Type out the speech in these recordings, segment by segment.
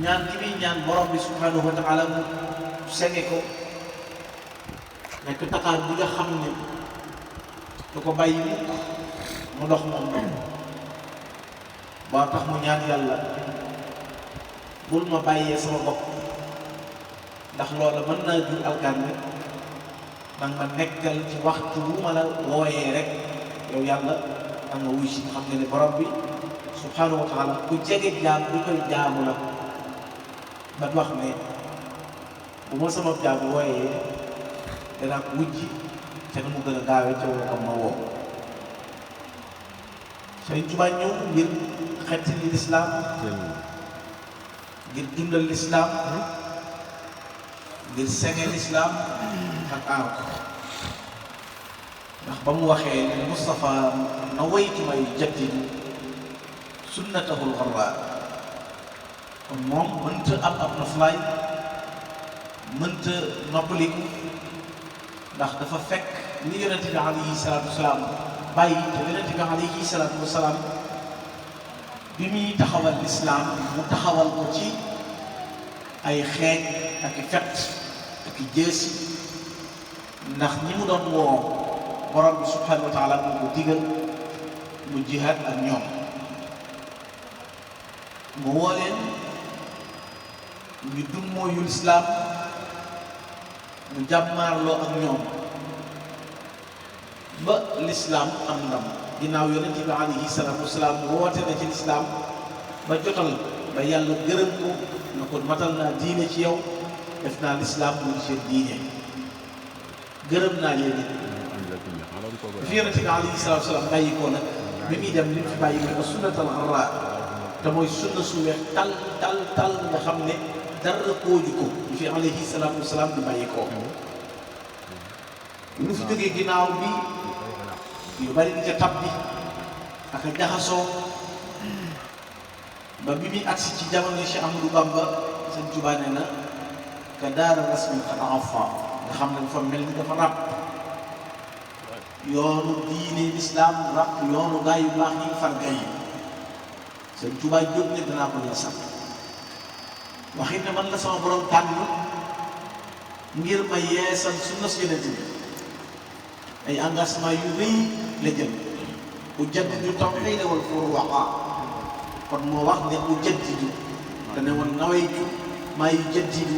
ñaan gi muy ñaan borom bi subhanahu wa taala mu senge ko nekk taqaar bi nga xam ne du ko bàyyi mukk mu dox moom noonu ba tax mu ñaan yàlla bul ma bàyyee sama bopp ndax loola mën naa jur alkaane danga ma nekkal ci waxtu bu ma la wooyee rek yow yàlla danga wuy si xam nga ne borom bi subhanahu wa taala ku jege jaam bi koy jaamu la ba wax ne bu ma sama jaam wooyee danaa ko wujj te nu mu gën a gaawee ca woo ma woo Sëriñ Tuubaa ñëw ngir xettali lislaam ngir dundal lislaam ngir senge lislaam ak aar ko ndax ba mu waxee ne Moustapha na waytu may jaddidu sunnatahul xarra kon moom mënta am ab noflaay mënta noppaliku ndax dafa fekk li yonente bi alayhi salaatu wasalaam bàyyi te yonente bi alayhi salaatu wasalaam bi muy taxawal lislaam mu taxawal ko ci ay xeej ak i fett ak i jëesi ndax ñi mu doon woo borom bi subhanahu wa taala mu ko digal mu jihaad ak ñoom mu woo leen ñu dummóoyu lislaam mu jàmmaarloo ak ñoom ba lislaam am ndam ginnaaw yonente bi alayhi salaatu wasalaam woote na ci lislaam ba jotal ba yàlla gërëm ko na ko matal naa diine ci yow def naa lislaam muy seen diine gërëm naa leen it fi yonente bi alayhi salaatu wasalaam bàyyi ko nag bi muy dem li mu fi bàyyi mooy ba sunnatal xarra te mooy sunna su weex tal nga xam ne dara kooju ko fi alayhi salaatu wasalaam di bàyyi ko lu fi jógee ginnaaw bi yu bari di ca tab bi ak a jaxasoo ba bi muy agsi ci jamono Cheikh Ahmadou Bamba Sëñ Tuubaa nee na ka daara rasmin xat afa nga xam ne dafa mel ni dafa ràpp yoonu diine lislaam ràpp yoonu gaa yu baax yi farga yi Sëñ Tuubaa jóg ne danaa ko la sax waxit ne man la sama borom tànn ngir ma yeesal sunna su Yonent bi ay engagement yu rëy la jël ujaddidu tawhiida wal furuu'a kon moo wax ne ujaddidu te ne woon nawaytu maa yujaddidu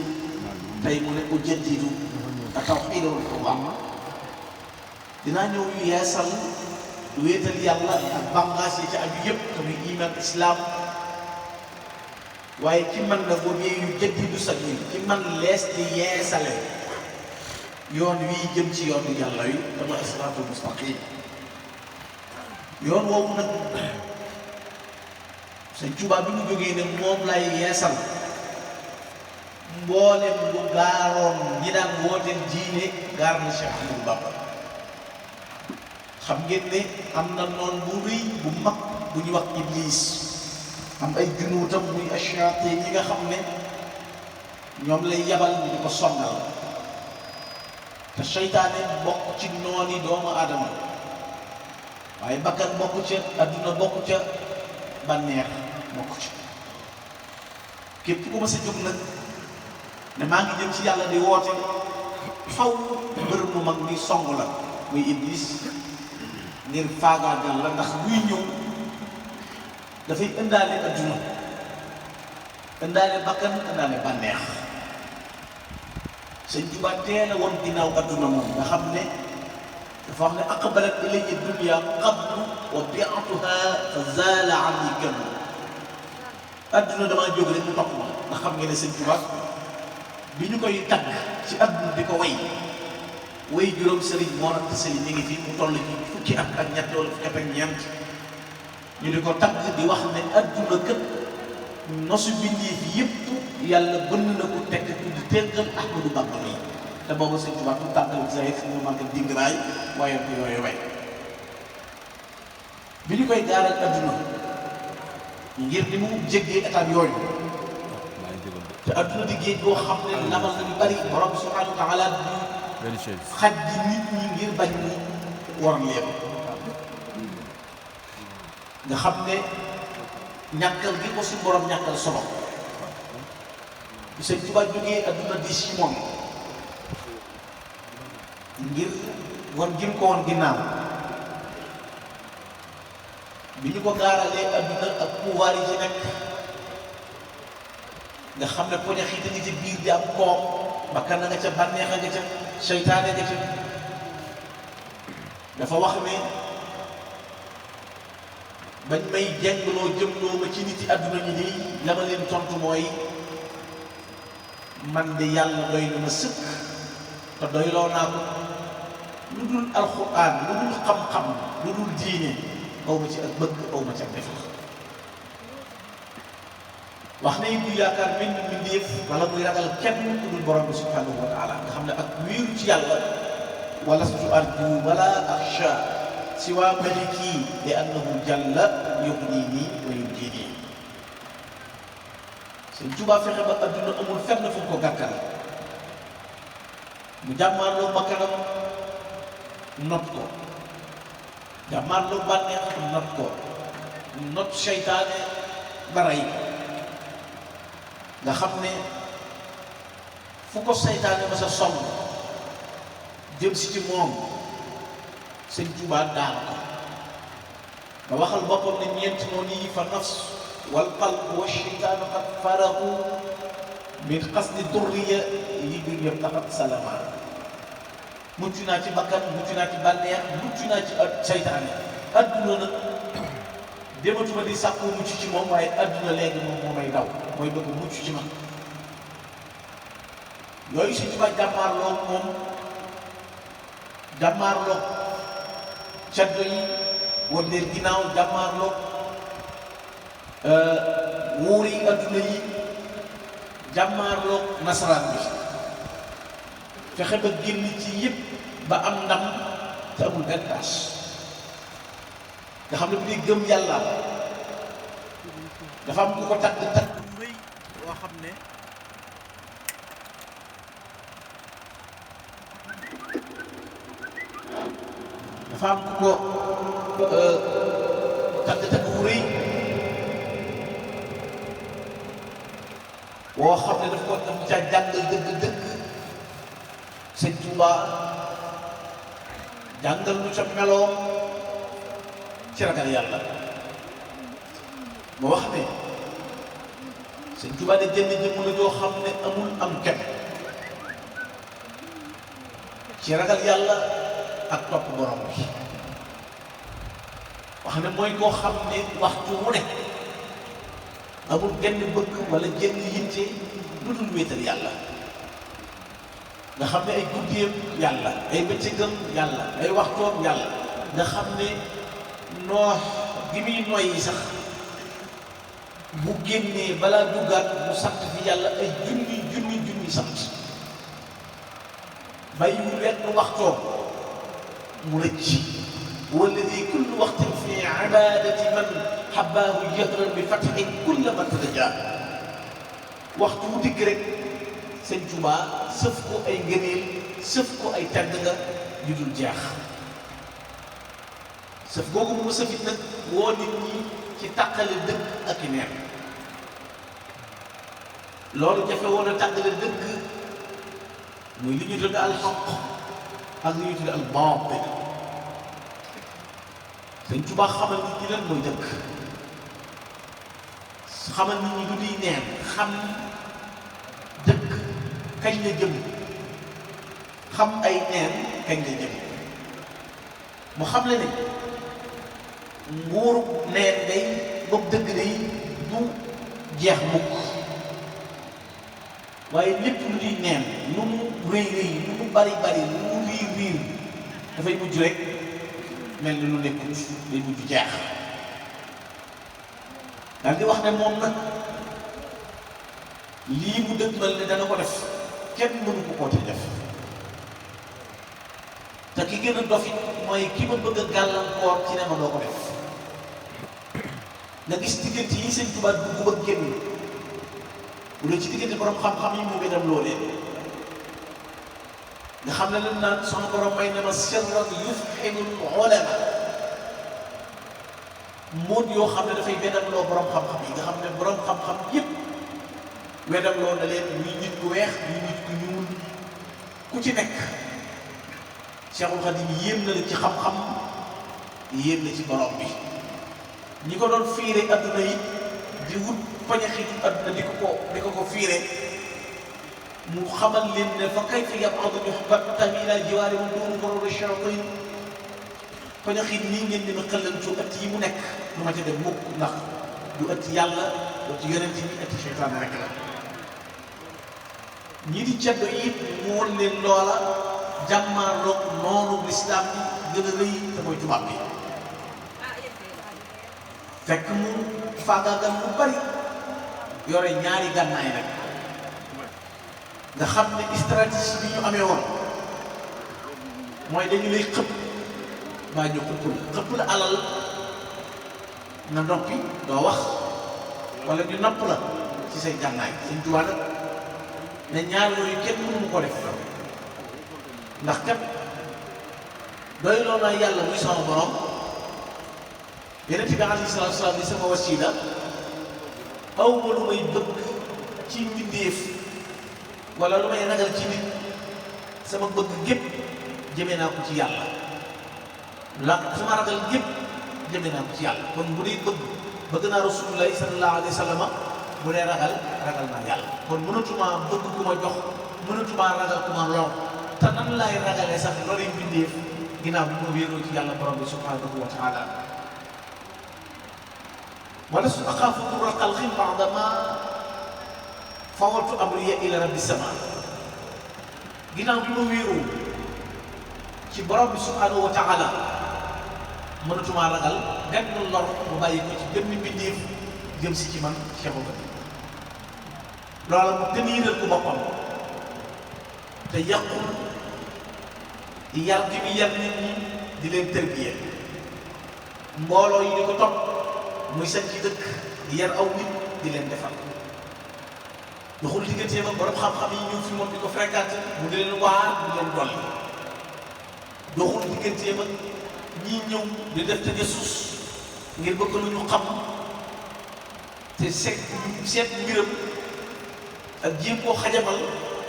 tey mu ne ujaddidu tawhiida wal furuu'a dinaa ñëw yu yeesal wéetal yàlla ak bànqaas yi ci aju yëpp te muy iman islam waaye ci man nag boobu yu jaddidu sabil ci man lees di yeesale yoon wii jëm ci yoonu yàlla wi dama siraatul mustaqim yoon woowu nag Sëñ Tuubaa bi mu jógee ne moom lay yeesal mboolem bu gaaroon ñi daan wooteel diine gaar na Cheikh Ahmadou Bamba xam ngeen ne am na noon bu rëy bu mag bu ñuy wax Iblis am ay junuutam muy ashayaatiin yi nga xam ne ñoom lay yabal ñu di ko sonnal te seytaane bokk ci nooni doomu aadama waaye bakkan bokk ca adduna bokk ca bànneex bokk ca képp ku ma sa jóg nag ne maa ngi jëm ci yàlla di woote faw mbër mu mag muy song la muy Iblis ngir faagaagal la ndax buy ñëw dafay ëndaale adduna ëndaale bakkan ëndaale bànneex Sëñ Tuubaa teel a woon ginnaaw adduna moom nga xam ne dafa wax ne aqbalat ilayya dunya qablu wa bi'tuha fa zaala anni kam adduna damaa jóg rek mu topp ma nga xam ngeen ne Sëñ Tuubaa bi ñu koy tagg ci adduna di ko way juróom sëriñ moo nag sëriñ ñu ngi fi mu toll ci fukki at ak ñett wala fukki at ak ñeent ñu di ko tagg di wax ne adduna kët nosu bindee fi yëpp yàlla bënn na ko tekk tuddi teggal Ahmadou Bamba yi te boobu Sëñ Tuubaa tu tàggal sa si mu màgg dingaraay waaye ko yooyu way bi ñu koy gaaral adduna ngir di mu jéggee étape yooyu te adduna di géej boo xam ne lamal na ñu bari borom subhanahu wa taala xaj ji nit ñi ngir bañ mu war leen nga xam ne ñàkkal gi ko suñu borom ñàkkal solo bi Sëñ Tuubaa jógee adduna di si moom ngir wan gim ko woon ginnaaw bi ñu ko gaaralee adduna ak pouvoir yi ci nekk nga xam ne poñax yi nga ca biir di am koom bakkan nga ca bànneex nga ca seytaane nga ca dafa wax ne bañ may jengloo jëmloo ma ci nit yi adduna ñi nii la ma leen tontu mooy man de yàlla doy na ma sëkk te doyloo naa ko lu dul alxuraan lu dul xam-xam lu dul diine aw ma ci ak bëgg aw ma ci ak def wax na it du yaakaar mbind mbindéef wala muy ragal kenn ku dul borom bi subhanahu wa taala nga xam ne ak wiiru ci yàlla walastu arju wala axsha siwa maliki li annahu jalla yuxnini wa yunjini. Sëñ Tuubaa fexe ba adduna amul fenn fu mu ko gàkkal mu jàmmaarloo bakkanam not ko jàmmaarloo bànneex not ko not seytaane baray nga xam ne fu ko seytaane ma sa sonn jëm si ci moom Sëñ Tuubaa daan ko ba waxal boppam ne ñeent noonu yi fa nafs wal qalb wa sheytaanu qad faragu min qasdi durriya yi bir yëpp taxat salama mucc naa ci bakkan mucc naa ci bànneex mucc naa ci seytaane adduna nag dematuma di sàkku mucc ci moom waaye adduna léegi moom moo may daw mooy bëgg mucc ci man yooyu Sëñ Tuubaa jàmmaarloo moom jàmmaarloo caddo yi war leen ginnaaw jàmmaarloo wóor yi adduna yi jàmmaarloo nasaraan bi fexe ba génn ci yëpp ba am ndam te amul benn tâche nga xam ne bu dee gëm yàlla dafa am ku ko tagg tagg bu rëy boo xam ne dafa am ku ko tagg tagg bu rëy woo xam ne daf ko daf ca jàngal dëgg-dëgg Sëñ Tuubaa jàngal lu ca meloo ci ragal yàlla mu wax ne Sëñ Tuubaa de jënd jëmm la joo xam ne amul am kenn ci ragal yàlla ak topp borom bi wax ne mooy koo xam ne waxtu wu ne amul genn bëgg wala genn yitte lu dul wéetal yàlla nga xam ne ay guddeem yàlla ay bëccëgam yàlla ay waxtoom yàlla nga xam ne noox gi muy noyyi sax bu génnee balaa duggaat mu sant fi yàlla ay junni sant bàyyiwul wenn waxtoom mu rëcc walladi kullu waxtin fi ibadati man xabaahu jahran bi fatxi kulla man tadaja waxtu mu dikk rek Sëñ Tuubaa sëf ko ay ngëneel sëf ko ay tàgg nga yu dul jeex sëf googu mu sëfit nag woo nit ñi ci tàqale dëgg ak i neen loolu jafe woon a tàqale dëgg muy li ñu tudde al xaq ak li ñu tudde al baatil Sëñ Tuubaa xamal nit ñi lan mooy dëgg xamal nit ñi lu di neen xam dëgg kañ la jëm xam ay neen kañ la jëm mu xam le ne nguuru neen day boobu dëgg day du jeex mukk waaye lépp lu di neen lu mu rëy rëy lu mu bari bari lu mu riir riir dafay mujj rek mel ni lu nekkut day mujj jeex daal di wax ne moom nag lii mu dëgmal ne dana ko def kenn mënu ko koo te def te ki gën a dof it mooy ki ma bëgg a gàllankoor ci ne ma doo ko def nga gis diggante yi Sëñ Tuubaa dugg ba génn bu dee ci diggante borom xam-xam yi mu dem loolee nga xam ne lim naan sama borom may ne ma sirran yufhimul ulama mbóot yoo xam ne dafay benam loo borom xam-xam yi nga xam ne borom xam-xam yépp wedam loo na leen muy nit ku weex muy nit ku ñuul ku ci nekk Cheikhul Khadim yéem na la ci xam-xam yéem na ci borom bi. ñi ko doon fiire adduna yi di wut pañaxi adduna di ko fiire mu xamal leen ne fa kayfa yab'adu yuhbatan ila jiwaari mu duuru borori shayatin pañaxi nii ngeen di ma xëllantu ëtt yi mu nekk lu ma ca dem mukk ndax du ëtt yàlla doo ci yonent bi ëtt seytaane rek la. ñii di ceddo yi mu won leen loola jàmmaarloog noonu lislaam bi gën a rëy te mooy tubaab bi fekk mu faagaagal bu bari yore ñaari gànnaay rek nga xam ne stratégie bi ñu amee woon mooy dañu lay xëpp baa ñu xëpp la alal nga noppi doo wax wala ñu napp la ci say gànnaay Sëñ Tuubaa nag ne ñaar yooyu kenn mënu mu ko def ndax kat doy loo naa yàlla muy sama borom Yonent bi alayhi salaatu wa salaam di sama wasiila aw ma lu may bëgg ci mbindéef wala lu may ragal ci nit sama bëgg gépp jëmee naa ko ci yàlla sama ragal gépp jëmee naa ko ci yàlla kon bu dee bëgg naa Rasulullahi sallallahu alayhi wa sallam bu dee ragal naa yàlla kon mënatuma bëgg ku ma jox mënatuma ragal ku ma lor te nan laay ragalee sax loolu mbindéef ginnaaw bi ma wéeroo ci yàlla borom bi subhanahu wa taala wala su axaafu durra xalqin ba'dama fawaltu amriya ila rabbi sama ginnaaw bi ma wéeroo ci borom bi subhanahu wa taala mënatuma ragal benn lor mu bàyyi ko ci benn mbindéef jëm si ci man Cheikhul Khadim loola mu tëniiral ko boppam te yàqul yar gi mu yar nit ñi di leen tërbiye mbooloo yi di ko topp muy sañ ci dëkk di yar aw nit di leen defal doxul digganteem ak borom xam-xam yi ñëw fi moom di ko fréquenté mu di leen waar di leen dolli doxul digganteem ak ñii ñëw di def te sus ngir bëgg lu ñu xam te seet mbiram ak jéem koo xajamal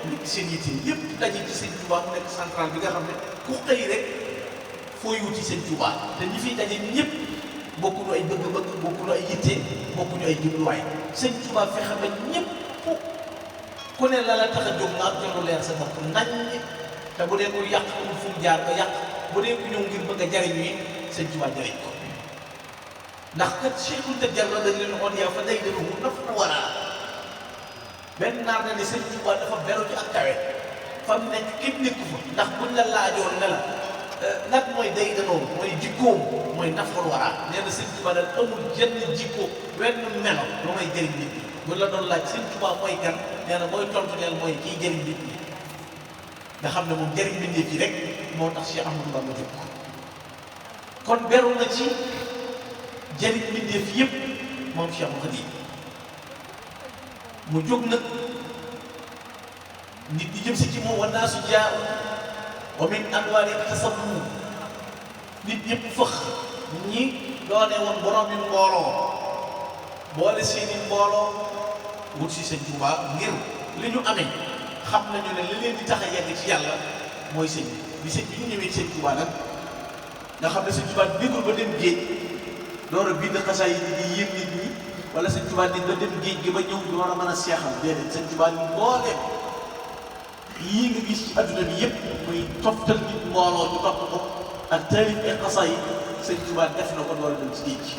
nit seen yitte yëpp daje ci Sëñ Tuubaa mu nekk central bi nga xam ne ku xëy rek fooy wuti Sëñ Tuubaa te ñi fiy daje ñëpp bokkuñu ay bëgg-bëgg bokkuñu ay yitte bokkuñu ay jubluwaay Sëñ Tuubaa fexe ba ñëpp ku ne la la tax a jóg nga am ca lu leer sa bopp nañ te bu dee ko yàq amul fu mu jaar ba yàq bu dee ku ñëw ngir bëgg a jariñu yi Sëñ Tuubaa jariñ ko ndax kat Cheikhul Tajarrud dañ leen waxoon yaa fa day dana wu naf waraa benn naar na ne Sëñ Tuubaa dafa beru ci ak kawe fa mu nekk képp nekku fa ndax buñ la laajoon ne la nag mooy day danoo mooy jikkoom mooy nafar waraa nee na Sëñ Tuubaa daal amul jenn jikko wenn melo lu may jëriñ nit ñi buñ la doon laaj Sëñ Tuubaa mooy kan nee na mooy tontu neel mooy kiy jëriñ nit ñi nga xam ne moom jëriñ mbindeef yi rek moo tax Cheikh Ahmadou Bamba jóg kon beru na ci jëriñ mbindeef yëpp moom Cheikhul Khadim mu jóg nag nit ñi jëm si ci moom wa naasu jaa'u wa min anwaari tasammu nit ñëpp fëx ñi doone woon borom yi mbooloo boole seeni mbooloo wut si Sëñ Tuubaa ngir li ñu amee xam nañu ne li leen di tax a yegg ci yàlla mooy sëñ bi sëñ bi ñu ñëwee ci Sëñ Tuubaa nag nga xam ne Sëñ Tuubaa déggul ba dem géej door a bind xasaay yi di yéem nit ñi wala Sëñ Tuubaa nit ba dem géej gi ba ñëw di war a mën a seexal déedéet Sëñ Tuubaa ni mbooleem yii nga gis ci adduna bi yëpp muy toftal nit mbooloo ñu topp ko ak taalif ay xasaay yi Sëñ Tuubaa def na ko door a dem ci géej gi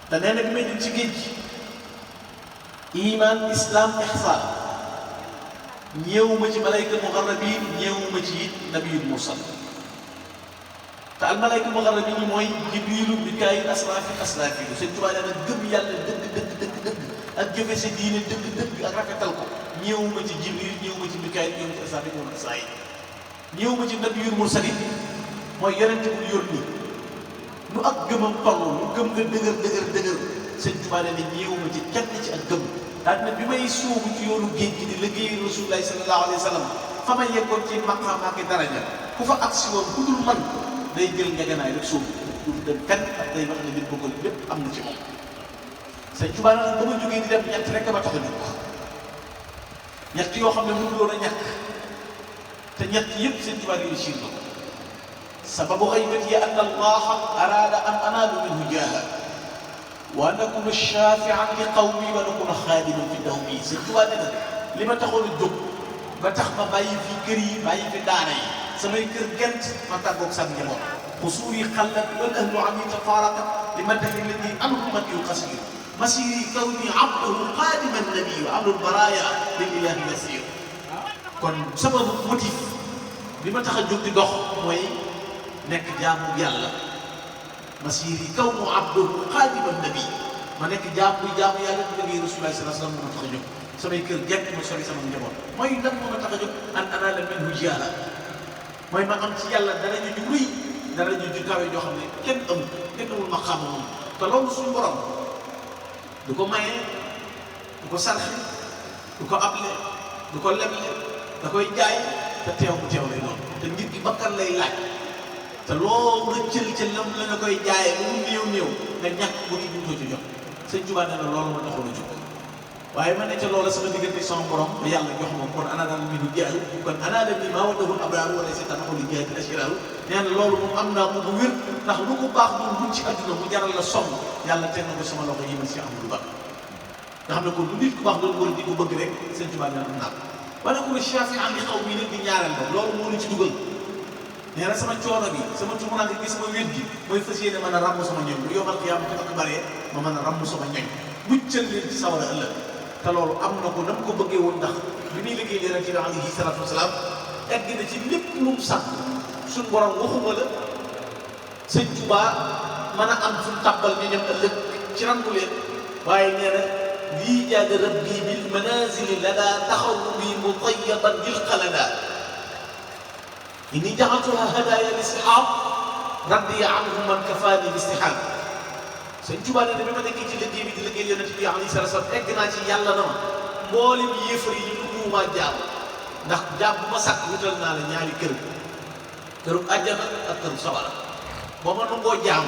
te nee na bi may dem ci géej gi iman islam ihsaan ñeewuma ci malayka muqarrabin ñeewuma ci it nabiyul mursal te al malayka muqarrabin yi mooy jibrilu mikaayil asrafil asrafilu Sëñ Tuubaa nee na gëm yàlla dëgg ak jëfe sa diine dëgg ak rafetal ko ñeewuma ci jibril ñeewuma ci mikaayil ñeewuma ci asrafil ñeewuma ci saayid ñeewuma ci nabiyul mursal mooy yonente bu yónni nu ak gëmam toll lu gëm nga dëgër Sëñ Tuubaa nee na ñeewuma ci kenn ci ak gëm daal ne bi may suubu ci yoonu géej gi di liggéey Rasulullaahi sallallaahu alayhi wa sallam fa ma yeggoon ci maqaam ak daraja ku fa agsi woon ku dul man day jël ngeganaay rek suubu du dem kenn ak day wax ne nit bëggoon lépp am na ci moom Sëñ Tuubaa nag ba ma jógee di dem ñett rek ma tax a jóg ñett yoo xam ne mënuloon a ñàkk te ñett yëpp seen Tuubaa réussir na ko. sababu xaybati an allaha arada an anaalu minhu jaaha wa an akuna shafian li qawmi wa an akuna xaadiman fi dawmi. seen Tuubaa ne na li ma taxoon a jóg ba tax ma bàyyi fi kër yi bàyyi fi daara yi samay kër gent ma tàggoog sa njaboot. xusuur yi xallat wal ahlu anni tafaraqat li maddahi alladi anhu man yuqasir masiri kawni abduhu xaadiman nabi wa amrul baraya lil ilahi yasir. kon sababu motif bi ma tax a jóg di dox mooy nekk jaamu yàlla. masiri kawnu abduhu xaadiman nabi ma nekk jaamu yàlla di liggéey Rasulullah sallallahu alayhi wa sallam moo ma tax a jóg. samay kër gent ma sori sama njaboot mooy lan moo ma tax a jóg an anaala minhu jaaha mooy ma am ci yàlla dara ñu rëy dara ñu ju kawe joo xam ne kenn amul ma xam moom. te loolu suñu borom du ko maye du ko sarxe du ko able du ko leble da koy jaay te teew mu teew lay doon te nit ki bakkan lay laaj te loo rëccël ca lam la nga koy jaayee ba mu néew nga ñàkk bu ci duñ ko ci jot. sëñ Tuubaa nee na loolu ma taxoon a jóg waaye ma ne ca loola sama diggante sama borom ba yàlla jox ma kon ana daal mi du jaay kon ana dem ni maa wadahul abraaru wala si tan xoli jaay asiraaru. nee na loolu moom am naa ko bu wér ndax lu ko baax moom buñ ci àdduna mu jaral la sonn yàlla teg na ko sama loxo yi ma si Amadou Ba nga xam ne kon lu nit ku baax doon war di ko bëgg rek sëñ Tuubaa nee na am naa ko. ba ne ko ne chafi am li xaw mii nag di ñaareel ba loolu moo ñu ci dugal. nee na sama coono bi sama tuumaange gi sama wér gi mooy fas yéene mën a ràmm sama ñoñ bu yomal xiyaam te ak baree ma mën a ràmm sama ñoñ muccal leen ci sawara ëllëg. te loolu am na ko na mu ko bëggee woon ndax bi muy liggéey Yonent bi alayhi salaatu wasalaam egg na ci lépp lu mu sàkk suñ borom waxuma la sëñ Tuubaa mën a am fu mu tàbbal ñu ñëm ëllëg ci rangu leen waaye nee na lii jaada rabbi bil manazili lada taxaw bi mutayaban bil xalada inni jaxatuha hadaya listihab raddiya anhu man kafaani listihab. sëñ Tuubaa nee na bi ma nekkee ci liggéey bi di liggéey Yonent bi alayhi salaatu salaam egg naa ci yàlla na ma mboolem yéefar yi ñu muuma jaam ndax jaam bu ma sàkk wutal naa la ñaari kër këru àjjana ak këru sabara boo ma nangoo jaam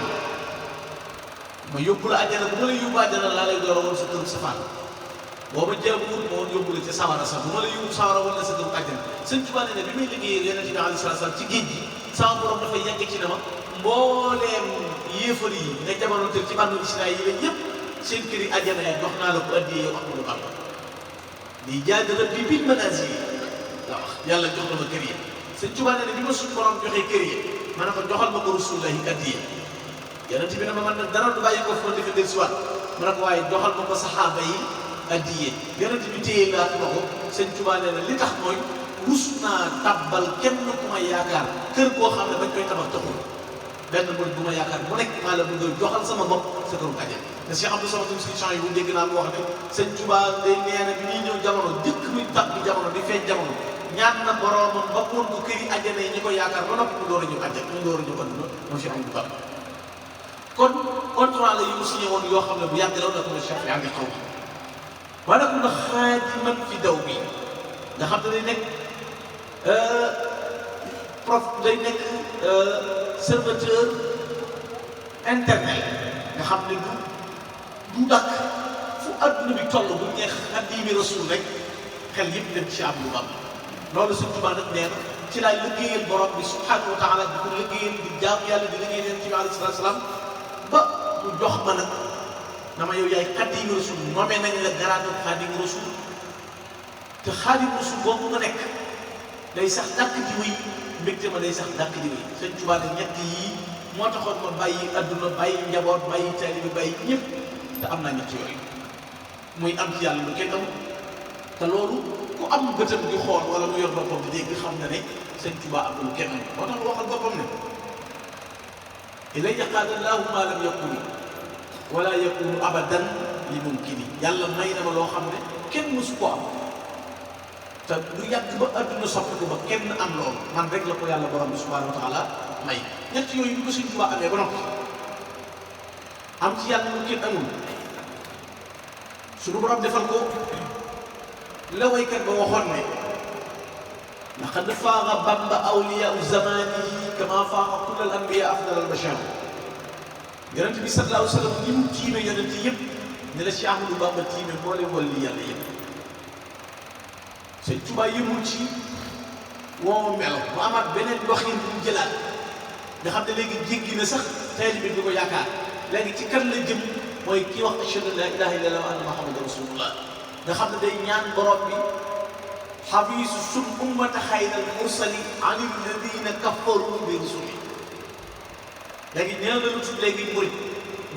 ma yóbbu la àjjana bu ma la yóbbu àjjana laa lay door a woon sa këru safaan boo ma jaamul ma woon yóbbu la ca sawara sax bu ma la yóbbu sawara woon la sa këru àjjana. sëñ Tuubaa nee na bi may liggéey Yonent bi alayhi salaatu salaam ci géej gi sama borom dafay yàgg ci ne ma mbooleem yéefar yi nga jamono tël ci bànnu Israayil yi la ñëpp seen kër yi àjjana yi jox naa la ko addiyee yow Ahmadou Bamba di jaad rabbi bil manazil la wax yàlla jox na ma kër yi. sëñ Tuubaa nee na bi ma suñu borom joxee kër yi ma ne ko joxal ma ko Rasulullahi addiyee. Yonent bi ne ma man nag dara du bàyyi ko fu ma defee dellusiwaat ma ne ko waaye joxal ma ko saxaaba yi addiyee. Yonent bi téye laa ko sëñ Tuubaa nee na li tax mooy rus naa tabbal kenn ku ma yaakaar kër koo xam ne bañ koy tabax taxul benn mbir bu ma yaakaar bu nekk maa la bëgg joxal sama bopp sa këru àjjana. te Cheikh Abdou Samad solution yi bu dégg naa ko wax ne sëñ Tuubaa day nee na bi ñuy ñëw jamono dëkk muy tab bi jamono di feeñ jamono ñaan na boroomam ba woon ko kër yi àjjana yi ñi ko yaakaar ba noppi mu door a ñëw àjjana ñu door a ñëw àdduna moom Cheikh Amadou Bamba. kon contrat la yu mu signé woon yoo xam ne bu yàgg la woon na Cheikh yaa ngi xaw wala ku na xaadiman fi daw bi nga xam ne day nekk prof day nekk serviteur internet nga xam ne du dakk fu adduna bi toll bu neex Xaadimu Rasuul rek xel yëpp dem ci Ahmadou Bamba. loolu Sëñ Tuubaa nag nee na ci laay liggéeyal borom bi subhaanahu wa taala di ko liggéeyal di jaamu yàlla di liggéeyal Yonent bi alayhi salaatu salaam ba mu jox ma nag dama yow yaay Xaadimu Rasuul nommé nañ la garaatu Xaadimu Rasuul te Xaadimu Rasuul boobu nga nekk day sax dàkk di wéy mbégte ma day sax dàkk di wéy. Sëñ Tuubaa ne ñett yii moo taxoon ma bàyyi adduna bàyyi njaboot bàyyi taalibe bi bàyyi ñëpp te am naa ñett yooyu muy am ci yàlla lu kenn amul te loolu ku am bëtam di xool wala mu yor boppam di dégg xam na ne Sëñ Tuubaa am lu kenn amul moo tax lu waxal boppam ne ilayya qaada llaahu maa lam yakun wala yakunu abadan li mumkini. yàlla may na ma loo xam ne kenn mësu ko am te lu yàgg ba adduna soppiku ba kenn am loolu man rek la ko yàlla borom bi subhaanahu wa taala may. ñett yooyu bi ko Sëñ Tuubaa amee ba noppi am ci yàlla lu kenn amul suñu borom defal ko la waykat ba waxoon ne laqad faaqa Bamba awliyaa zamanihi kama faaqa kulla al anbiyaa afdal al bashar. Yonent bi sallallahu alayhi wa sallam ni mu tiime yonent yëpp ne la Cheikh Ahmadou Bamba tiime moo leen wàlli yàlla yëpp Sëñ Tuubaa yëmul ci woo melo mu amaat beneen doxin bu mu jëlaat nga xam ne léegi jéggi na sax taalibe bi du ko yaakaar léegi ci kan la jëm mooy kii wax ashhadu an la ilaha illallah wa anna muhammadan rasulullah nga xam ne day ñaan borom bi xabiisu sun ummata xayral mursali ani alladina kafaru bi rusuli léegi nee na lu tudd léegi murit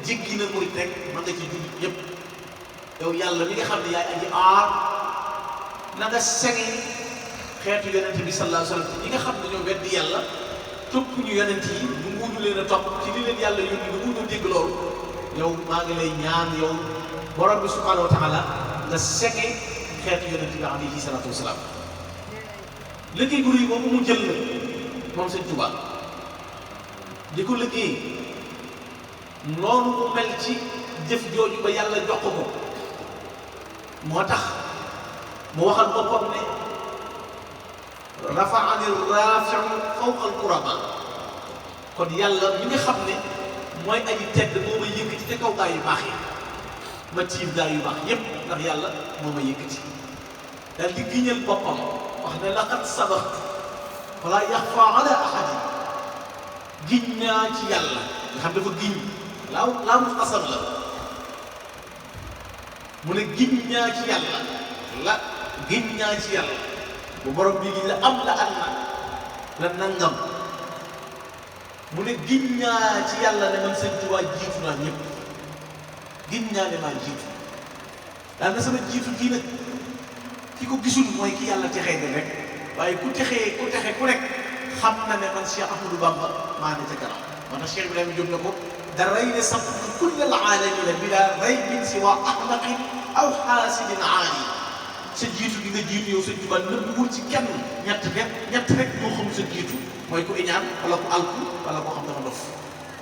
jéggi na murit rek mën nga ci jullit ñëpp yow yàlla mi nga xam ne yaay aji aar na nga senge xeetu yonente bi sallallahu alayhi wa sallam ñi nga xam ne ñoo weddi yàlla topp ñu yonent yi ñu nguudu leen a topp ci li leen yàlla yónni ñu nguudu dégg loolu yow maa ngi lay ñaan yow borom bi subhanahu wa taala nga senge xeetu yonent bi alayhi salaatu wasalaam liggéey bu rëy boobu mu jël la moom Sëñ Tuubaa di ko liggéey noonu mu mel ci jëf jooju ba yàlla jox ko moo tax mu waxal boppam ne rafaani rafiu fawqa alkurama kon yàlla mi nga xam ne mooy aji tedd moo ma yëkkati te kaw gaa yu baax yi ma tiim gaa yu baax yépp ndax yàlla moo ma yëkkati daal di giñal boppam wax ne laqad sabaxt wala yaxfa ala ahadin giñ naa ci yàlla nga xam dafa giñ laa mu xasam la mu ne giñ naa ci yàlla giñ naa ci yàlla bu borom bii gi la am la an la nangam mu ne giñ naa ci yàlla ne man Sëñ Tuubaa jiitu naa ñëpp giñ naa ne maa jiitu daal na sama jiitu kii nag ki ko gisul mooy ki yàlla texee ne rek waaye ku texe ku nekk xam na ne man Cheikh Ahmadou Bamba maa ne ca kanam moo tax Cheikh Ibrahima Diop na ko da rey ne sax kullal aalamiina bilaa raybin siwaa axlaqin aw xaasidin aali sa jiitu gi nga jiitu yow Sëñ Tuubaa nëbbuwul ci kenn ñett rek moo xam sa jiitu mooy ku iñaan wala ku alku wala koo xam dafa dof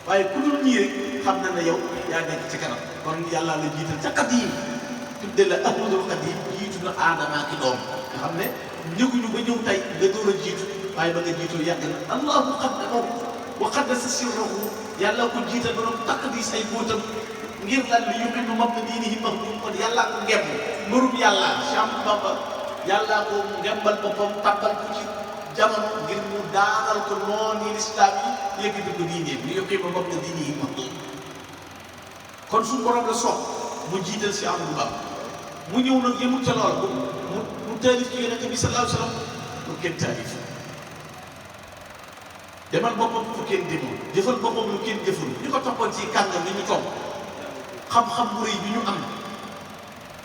waaye ku dul ñii rek xam na ne yow yaa nekk ci kanam kon yàlla la jiital ca Xadiim tudde la Ahmadul Xadiim jiitu na aadama ki doom nga xam ne njëguñu ba ñëw tey nga door a jiitu waaye ba nga jiitoo yàgg na allahu qaddamahu wa qaddasa sirrahu yàlla ko jiital ba doon taqdis ay bóotam ngir lan li yuqimma mabna diinihi mahmum kon yàllaa ko ngemb mbërum yàlla Cheikh Ahmadou Bamba yàllaa ko ngembal boppam tàbbal ko ci jamono ngir mu daanal ko noonu lislaam yi yëkkati ko diineem li yuqimma mabna diinihi mahmum kon suñu borom la soog mu jiital Cheikh Ahmadou Bamba mu ñëw nag yemul ca lool mu taalif ci yonente bi sallallahu alayhi wa sallam lu kenn taalif demal boppam fu kenn demul jëfal boppam lu kenn jëful ñu ko toppoon ci kàngam ni ñu topp xam-xam bu rëy bi ñu am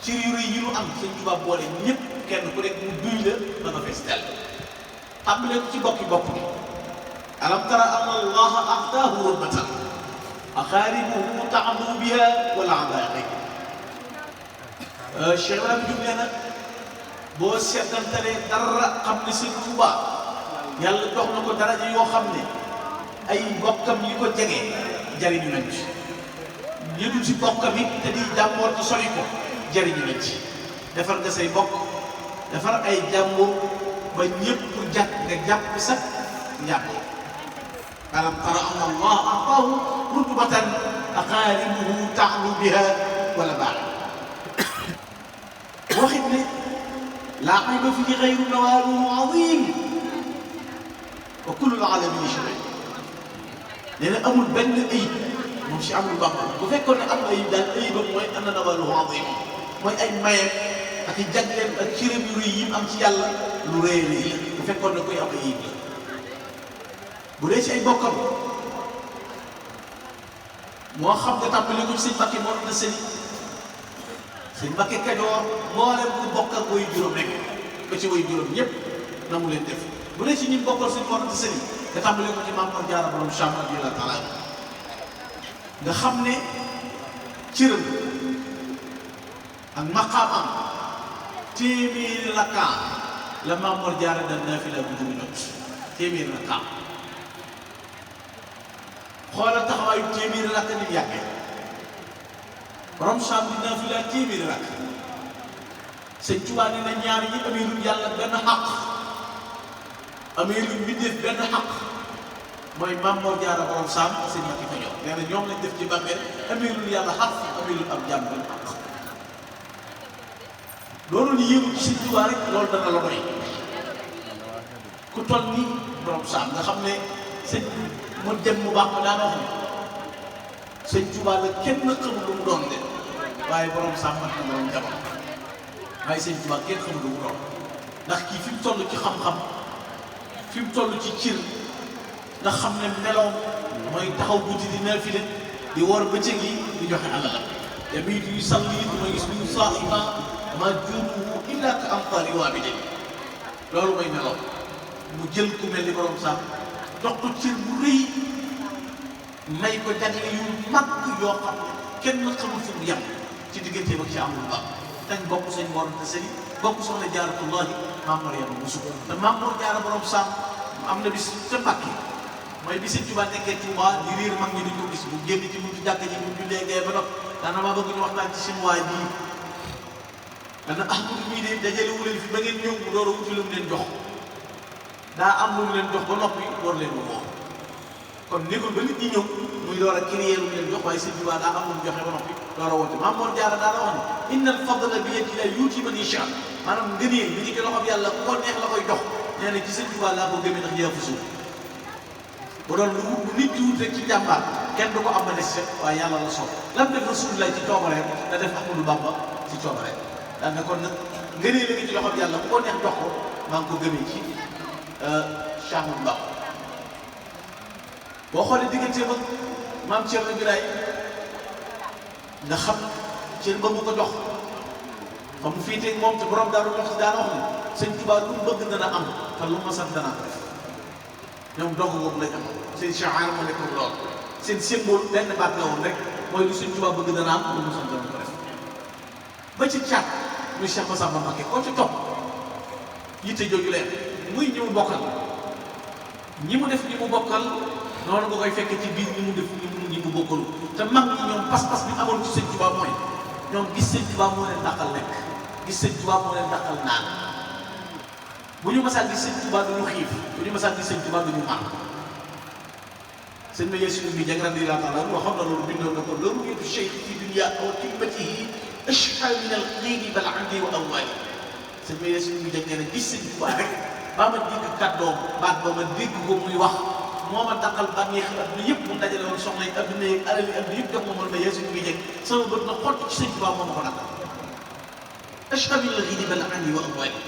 ci yu rëy yi ñu am Sëñ Tuubaa boole ñëpp kenn ku nekk mu duy la ba nga fees dell tàmbalee ko ci bokki bopp bi alam tara anna allaha axtaahu hurmatan axaaribuhu taxamu biha wala abaaqi Cheikh Ibrahima Diouf nee na boo seetantalee dara xam ne Sëñ Tuubaa yàlla jox na ko daraja yoo xam ne ay mbokkam yi ko jege jariñu nañ ci ñu dul si bokkam it te di jàmboor te sori ko jariñu nañ ci defar nga say bokk defar ay jàmboor ba ñëpp jàpp nga jàpp sax njàmboor alam tara anna allah ataahu rutbatan aqaaribuhu taxlu biha wala baax waxit ne laa ayba fii xayru nawaaluhu azim wa kullu alamin shariik nee na amul benn ayib moom si amul Bamba bu fekkoon ne am ayib daal ayibam mooy anna nawaaluhu azim mooy ay mayem ak i jagleen ak cëram yu rëy yi am ci yàlla lu rëy rëy la bu fekkoon ne koy am ayib la bu dee ci ay bokkam moo xam nga tàmbali ko ci sëñ Mbàkke moo na sëñ Mbàkke Kajoor mboolem ku bokk ak way juróom rek ba ci way juróom ñëpp na mu leen def bu dee ci ñi bokkal sëñ Mor Anta Sali nga tàmbali ko ci Maam Mor Jaara borom Cham radiyallaahu taala nga xam ne cëram ak maqaamam téeméeri rakkaa la Maam Mor Jaara daan naafila bu dul jot téeméeri rakkaa xoolal taxawaayu téeméeri rakka ni yàggee borom Cham di naafila téeméeri rakka Sëñ Tuubaa nee na ñaar yi ameelul yàlla benn xaq ameelul mbindeef benn xaq mooy Maam Mor Jaara borom Cham sëñ Mbàkke Kajoor nee na ñoom lañ def ci bàmmeel ameelul yàlla xaq ameelul ab jàmm benn xaq loolu ni yéemu ci Sëñ Tuubaa rek loolu dana la doy ku toll ni borom saam nga xam ne sëñ mu dem mu baax ma daana wax ne Sëñ Tuubaa la kenn xamul lu mu doon de waaye borom saam mat na borom jamono waaye Sëñ Tuubaa kenn xamul lu mu doon ndax kii fi mu toll ci xam-xam fi mu toll ci cir nga xam ne meloom mooy taxaw guddi di naafile di woor bëccëg yi di joxe alalam yabiitu yusalli wa yusbihu saa'iman ma juutuhu illa ka amtaari waabidin loolu mooy meloom mu jël ku mel ni borom saam jox ko cir bu rëy may ko jagle yu mag yoo xam ne kenn xamul fu mu yem ci digganteem ak ci amul ba dañ bokk sëñ Mor Anta Sali bokk soxna Jaaratullaahi maam Mariama Bousso te maam Mor Jaara borom saam am na bis ca Mbàkke mooy bi Sëñ Tuubaa nekkee Tuubaa di riir mag ñi di ko gis bu génn ci buntu jàkka ji bu jullee gee ba noppi daana maa bëgg ñu waxtaan ci seen waay bii dana Ahmadu mii de dajale wu leen fi ba ngeen ñëw mu door a wuti lu mu leen jox daa am lu mu leen jox ba noppi war leen mu woo kon nekkul ba nit ñi ñëw muy door a créer lu mu leen jox waaye Sëñ Tuubaa daa am lu mu joxe ba noppi door a woote Maam Mor Jaara daana wax ne innal fadla bi yadi llaahi yu'tiihi man yashaa maanaam ngëneel bi ñu ci loxoom yàlla ku ko neex la koy jox nee na ci Sëñ Tuubaa laa ko gëmee ndax yaa fa suuf bu doon lu nit di wut rek ci jàmbaar kenn du ko am ba des set waaye yàlla la soob lam def Rasulullah ci coobareem da def Ahmadou Bamba ci coobareem daan na kon nag ngëneel la ngi ci loxoom yàlla ku ko neex jox ko maa ngi ko gëmee ci Cheikh Ahmadou Bamba boo xoolee diggante ba maam Thierno Birahim nga xam cër ba mu ko jox fa mu fiiteeg moom te borom Daaru Muxti daana wax ne Sëñ Tuubaa lu mu bëgg dana am te lu ma sant dana ko def ñoom dogg boobu lañ am seen shaar moo nekkoon lool seen symbole benn baat la woon rek mooy lu Sëñ Tuubaa bëgg dana am lu mu sant dana ko def ba ci caat muy Cheikh Massamba Mbacké koo ci topp yitte jooju leen muy ñi mu bokkal ñi mu def ñi mu bokkal noonu nga koy fekk ci biir ñi mu def ñi mu bokkalu te mag ñi ñoom pas-pas bi amoon ci Sëñ Tuubaa mooy ñoom gis Sëñ Tuubaa moo leen dàqal lekk gis Sëñ Tuubaa moo leen dàqal naan bu ñu masaan gis Sëñ Tuubaa du ñu xiif bu ñu masaan gis Sëñ Tuubaa du ñu mar sëñ ma Yeesu bi jag radiyallaahu taala waxoon na loolu bindoon na ko loolu yëpp cheikh fi dunya aw kilmatihi ashhar min al-qiili bal andi wa amwaali sëñ ma Yeesu bi jag nee na gis Sëñ Tuubaa rek baa ma dégg kàddoom baat ba ma dégg ko muy wax moo ma daqal bànneex adduna yëpp mu dajale woon soxla yi adduna yi alal yi adduna yëpp jox ma man ma Yeesu bi jeg sama bët na xott ci Sëñ Tuubaa moo ma ko daqal ashhar min al-qiili bal andi wa amwaali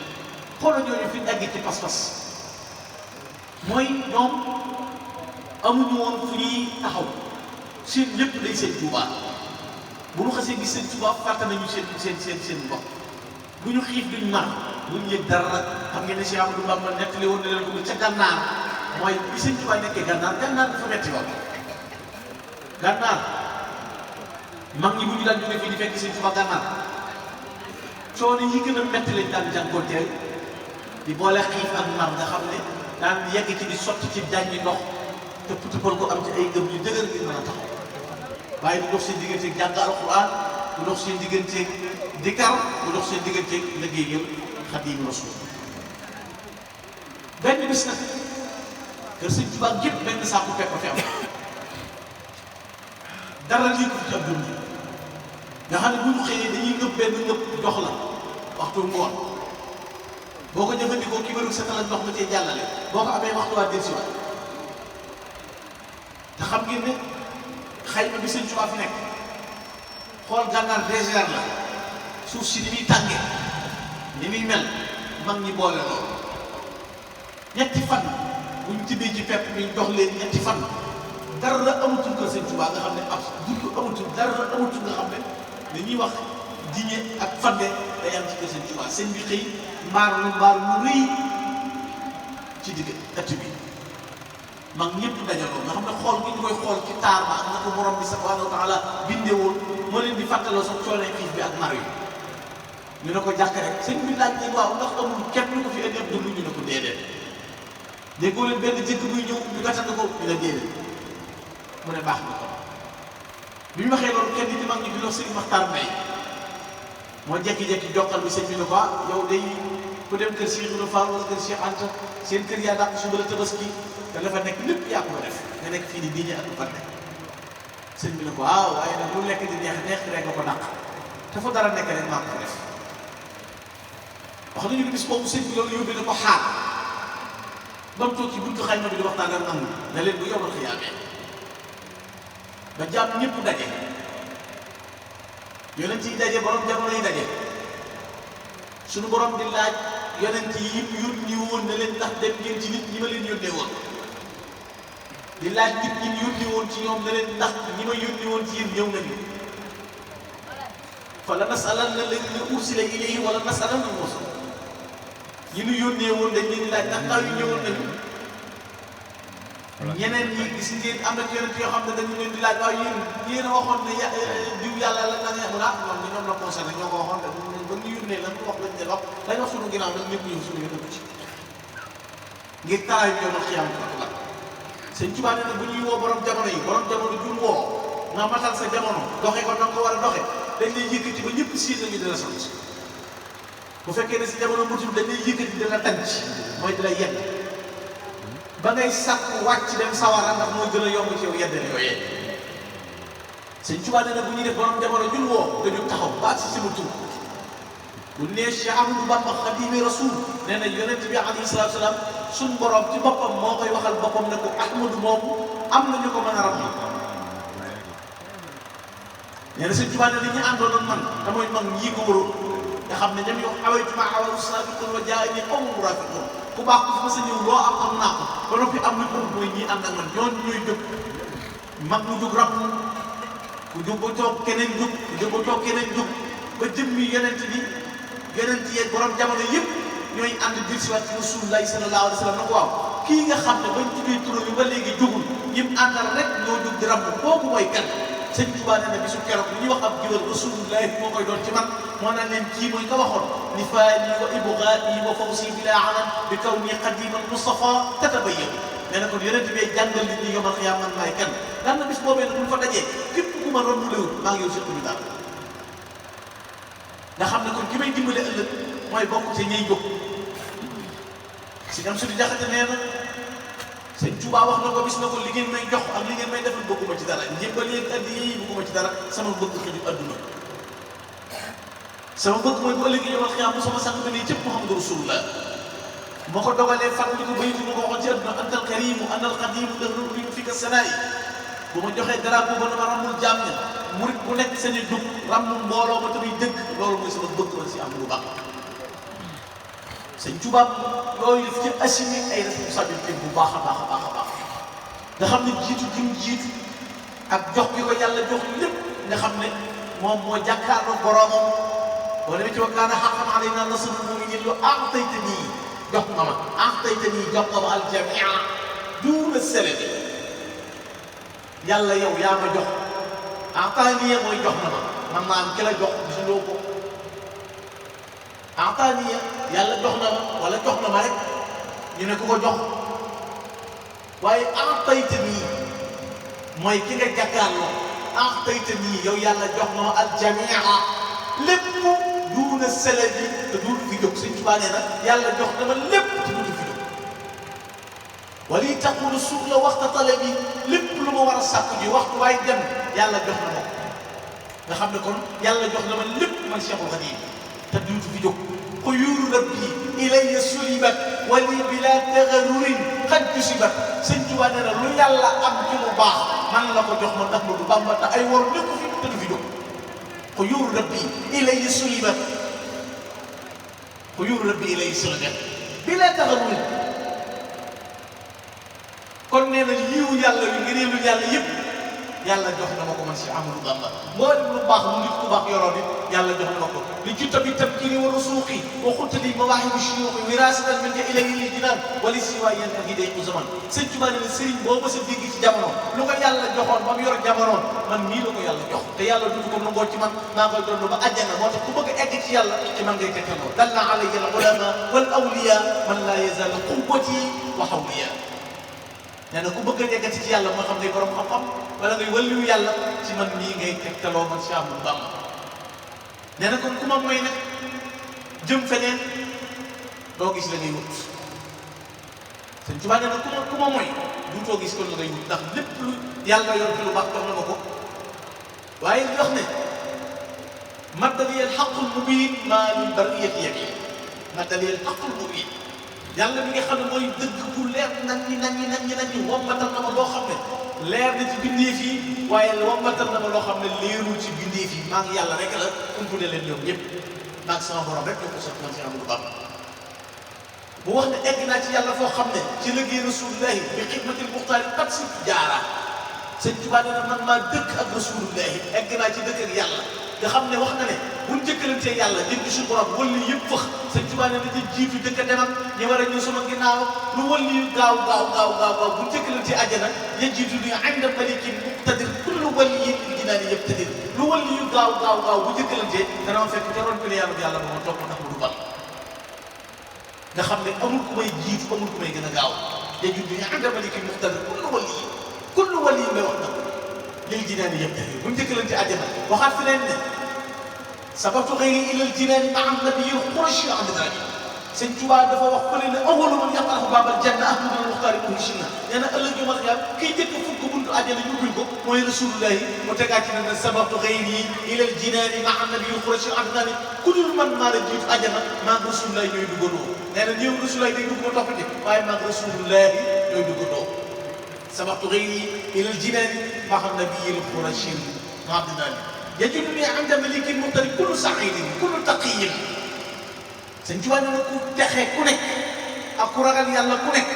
xoolal ñooñu fi ñu àggee ci pas-pas mooy ñoom amuñu woon fu ñuy taxaw seen lépp day Sëñ Tuubaa bu ñu xasee gis Sëñ Tuubaa fàtte nañu seen bopp bu ñu xiif duñ mar duñ yëg dara nag xam ngeen ne Cheikh Amadou Bamba nettali woon na leen ko ca gànnaar mooy bi Sëñ Tuubaa nekkee gànnaar dafa metti woon gànnaar mag ñi bu ñu daan jógee fii di fekk Sëñ Tuubaa gànnaar coono yi gën a metti lañ daan jànkoonteel di boole xiif ak mar nga xam ne daan yegg ci di sotti ci jàññi ndox tëpp tëppal ko am ci ay gëm yu dëgër ngir mën a taxaw waaye du dox seen digganteeg jàng alxuraan du dox seen digganteeg dikar du dox seen digganteeg liggéeyal Xaadimu Rasuul benn bis nag kër Sëñ Tuubaa gépp benn saaku pepp fi am dara lii ko fi ci ab dund nga xam ne bu ñu xëyee dañuy ngëb benn ngëb jox la waxtu ngoon boo ko jëfandikoo ki bëri setal ak ndox ma cee jàllale boo ko amee waxtu waa dellusiwaat te xam ngeen ne xayma bi Sëñ Tuubaa fi nekk xool gànnaar désert la suuf si ni muy tàngee ni muy mel mag ñi boole loolu ñetti fan bu ñu tibbee ci pepp bi jox leen ñetti fan dara amatul kër Sëñ Tuubaa nga xam ne ab dund amatul dara amatul nga xam ne li ñuy wax diine ak fande day am ci kër Sëñ Tuubaa sëñ bi xëy mbaar mu rëy ci digg ëtt bi mag ñëpp dajaloo nga xam ne xool gi ñu koy xool ci taar ba ak na ko borom bi subhaanahu wa taala bindee woon moo leen di fàttaloo sax coonee xiif bi ak mar yi ñu ne ko jàkk rek sëñ bi laaj ne waaw ndax amul kenn ko fi indi ab dund ñu ne ko déedéet déggoo leen benn jëkk buy ñëw ñu gàttandu ko ñu la déedéet mu ne baax na ko bi ñu waxee loolu kenn ci mag ñi di wax Sëriñ Maxtaar Mbay moo jekki-jekki jokkal bi sëñ bi ne ko yow day ku dem kër Cheikh Ibra Fall wala kër Cheikh Anta seen kër yaa dàq suba la Tabaski te la fa nekk lépp yaa ko def nga nekk fii di diine ak lu fàtte sëñ bi ne ko waaye nag lu lekk di neex neex rek nga ko dàq te fu dara nekk rek maa ko fa def wax nañu ne bis boobu sëñ bi loolu yóbbee na ko xaar ba mu toog ci buntu xayma bi di waxtaan ak nangu ne leen bu yomal xiyaamee ba jàmm ñëpp daje yonent yi daje borom jamono yi daje suñu borom di laaj yonent yi yónni woon ne leen ndax dem ngeen ci nit ñi ma leen yónnee woon di laaj nit ñi yónni woon ci ñoom ne leen ndax ñi ma yónni woon ci yéen ñëw nañu fa la nasalanna alladina ursila ilayhim wala nasalanna al-mursal ñi ñu yónnee woon dañ leen di laaj ndax ndaw yi ñëwoon nañu ñeneen ñi gis ngeen am na yonent yoo xam ne dañu leen di laaj waaye yéen a waxoon ne diw yàlla la na nga mun a ñoom ñoom la concerné ñoo ko waxoon de ba ñu yónnee lan wax lañ leen wax dañ wax suñu ginnaaw nag ñëpp ñëw suñu yónneeku ci ngir taay bi yomal xiyaam la sëñ Tuubaa nee na bu ñuy woo borom jamono yi borom jamono jum woo nga matal sa jamono doxe ko danga ko war a doxe dañ lay yëkkati ba ñëpp siin nañu dina sant bu fekkee ne si jamono mutul dañ lay yëkkati dina tànc mooy di la yedd ba ngay sàkk wàcc dem sawara ndax mooy gën a yomb ci yow yeddal yooyee sëñ Tuubaa nee na bu ñuy def borom jamono jun woo dañu taxaw baat si sama tur bu nee Cheikh Ahmadou Bamba Xaadimu Rasuul nee na yonent bi alayhi salaatu salaam suñ borom ci boppam moo koy waxal boppam ne ko Ahmadu moomu am na ñu ko mën a ram nee na sëñ Tuubaa ne ñu àndoon ak man te mooy mag ñii ko waroon nga xam ne ñoom yow awaytu ma awa saabiqun wa jaa'ani qawmun muraafiqun ku baax ku fi ma sa ñëw loo am naa ko ba noppi am na pour mooy ñii ànd ak man ñooñu ñooy jóg mag mu jóg rab ku jóg ba toog keneen jóg ku jóg ba toog keneen jóg ba jëmmi yonent bi yonent yeeg borom jamono yëpp ñooy ànd dir si waat ci Rasulullaahi sallallaahu alayhi wa sallam na ko waaw kii nga xam ne bañ tuddee turam yi ba léegi jógul ñim àndal rek ñoo jóg di rab kooku mooy kan sëñ Tuubaa nee na bisu keroog li ñuy wax ab jiwal Rasulullaahi moo koy doon ci man moo naan leen kii mooy ka waxoon ni faani wa ibgaani wa fawsi bila anan bi kaw nii xadimal Mustafa tatabayyan nee na kon yonent bi jàngal nit ñi yomal xiyaam man maay kan daan na bis boobee nag bu ñu fa dajee képp ku ma doon mu léwul maa ngi yow surtout bi daal nga xam ne kon ki may dimbale ëllëg mooy bokk ci ñiy jóg si am suñu jaxate nee na sëñ Tuubaa wax na ko bis na ko li ngeen may jox ak li ngeen may defal bëgguma ci dara njëbbal yeeg addi yi bëgguma ci dara sama bëgg xëju adduna sama bëgg mooy bu ëllëgee yomal xiyaam bu sama sang bi nii cëpp Muhammadu Rasulullah moo ko dogalee fàttali ko bayitu ma ko waxoon ci adduna antal karimu anal qadimu dëru fi ka sanaayi bu ma joxee drapeau ba dama ràmmul jaam ña murit bu nekk sañu dugg ràmmul mbooloo ma tamit dëgg loolu mooy sama bëgg man si am lu baax sëñ Tuubaa yooyu daf ci assumé ay responsabilité bu baax a baax a baax a baax nga xam ne jiitu gi mu jiitu ak jox gi ko yàlla jox lépp nga xam ne moom moo jàkkaarloo boroomam boo demee ci wa kaana haqqan alaynaa nasrul mu'miniin lu a'taytanii jox nga ma a'taytanii jox nga ma al-jamia duuna selebe yàlla yow yaa ma jox a'taaniya mooy jox na ma man maa am ki la jox gisuloo ko a'taaniya yàlla jox na ma wala jox na ma rek ñu ne ku ko jox waaye a'taytanii mooy ki nga jàkkaarloo a'taytanii yow yàlla jox na ma al-jamia lépp duuna selebe te duutu fi jóg Sëñ Tuubaa nee na yàlla jox na ma lépp te duutu fi jóg wali taqulu suuf la waxta talabi lépp lu ma war a sàkku ji waxtu waaye dem yàlla jox na ma nga xam ne kon yàlla jox na ma lépp man Cheikhul Khadim te duutu fi jóg xuyuuru rabbi ilayya sulibat wali bila tagarurin xaj jusibat Sëñ Tuubaa nee na lu yàlla am ci lu baax man la ko jox ma ndax ma du Bàmba te ay war lépp fi te du fi jóg xuyuuru rabbi ilayya sulibat xuyuuru rabbi ilayya sulibat bila tagarurin kon nee na yiwu yàlla wi ngëneelu yàlla yëpp yàlla jox na ma ko man si Ahmadou Bamba moo dem lu baax mu nit ku baax yoroon it yàlla jox na ma ko li jutta bi tabkiri wa rusuuqi wa xuttali mawaahibu shuyuuqi wiraasatan min ilayhi lil jinaan wali siwaa yéen ak yi day ku zaman Sëñ Tuubaa ne sëriñ boo mës a dégg ci jamono lu ko yàlla joxoon ba mu yor jamonoon man mii la ko yàlla jox te yàlla dutu ko nangoo ci man maa koy doon ba àjjana moo tax ku bëgg a egg ci yàlla ci man ngay tegtaloo dalla alayya al ulama wal awliya man laa yazaalu quwwati wa hawliya nee na ku bëgg a yeggati ci yàlla moo xam ne borom xam-xam wala ngay wàlliwu yàlla ci man mii ngay tegtaloo man si Ahmadou Bamba nee na kon ku ma mooy nag jëm feneen doo gis la ngay wut Sëñ Tuubaa nee na ku ma mooy duutoo gis kon la ngay wut ndax lépp lu yàlla yor ci lu baax jox na ma ko waaye li wax ne maddaliya al haqqul mubiin maa lil barriyati yabiin dalil aql mubin yàlla mi nga xam ne mooy dëgg bu leer nañ ñi wommatal na ma loo xam ne leer na ci bindeef yi waaye wommatal na ma loo xam ne leerul ci bindeef yi maa ngi yàlla rek la umpune leen ñoom ñëpp maa ngi sama borom rek ñoo ko sot man si Amadou Bamba bu wax ne egg naa ci yàlla foo xam ne ci liggéey rasulullahi bi xidmatil muxtaari kat si jaara sëñ Tuubaa nee na man maa dëkk ak rasulullahi egg naa ci dëkk ak yàlla nga xam ne wax na ne buñ jëkkalantee yàlla jëm ci suñu borom wëlli yëpp fëx sëñ Tuubaa nee na ci jiitu dëkk a dem ak ñi war a ñëw sama ginnaaw lu wëlli yu gaaw buñ jëkkalantee àjjana ña jiitu ni ànda malikin muqtadir kullu waliyin lil jinaani yabtadir lu wëlli yu gaaw bu jëkkalantee dana ma fekk ca roon piliyaanu yàlla ba ma topp ndax mu du bal nga xam ne amul ku may jiitu amul ku may gën a gaaw ña jiitu ni ànda malikin muqtadir kullu waliyin may wax na lil jinaani yabtadir buñ jëkkalantee àjjana waxaat fi leen ne sababtu xëyri ilal jinaani maa nabiyil qurashi amdani sëñ Tuubaa dafa wax fële ne awwalu man yaqrahu baabal janna ahmadul muxtaari muhsinna nee na ëllëg yu mal xiyaam kiy njëkk fukk buntu àjjana ñu ubbil ko mooy rasulullahi mu tegaat ci ne sababtu xëyri ilal jinaani maa nabiyil qurashi amdani ku dul man maa la jiitu àjjana maa rasulullahi ñooy duggandoo nee na ñëw rasulullahi day dugg ma topp ci waaye maa rasulullahi ñooy duggandoo sababtu xëyri ilal jinaani maa nabiyil qurashi amdani yajiduni inda malikin muxtadir kullu sa'iidin kullu taqiyyin sëñ Tuubaa nee na ku texe ku nekk ak ku ragal yàlla ku nekk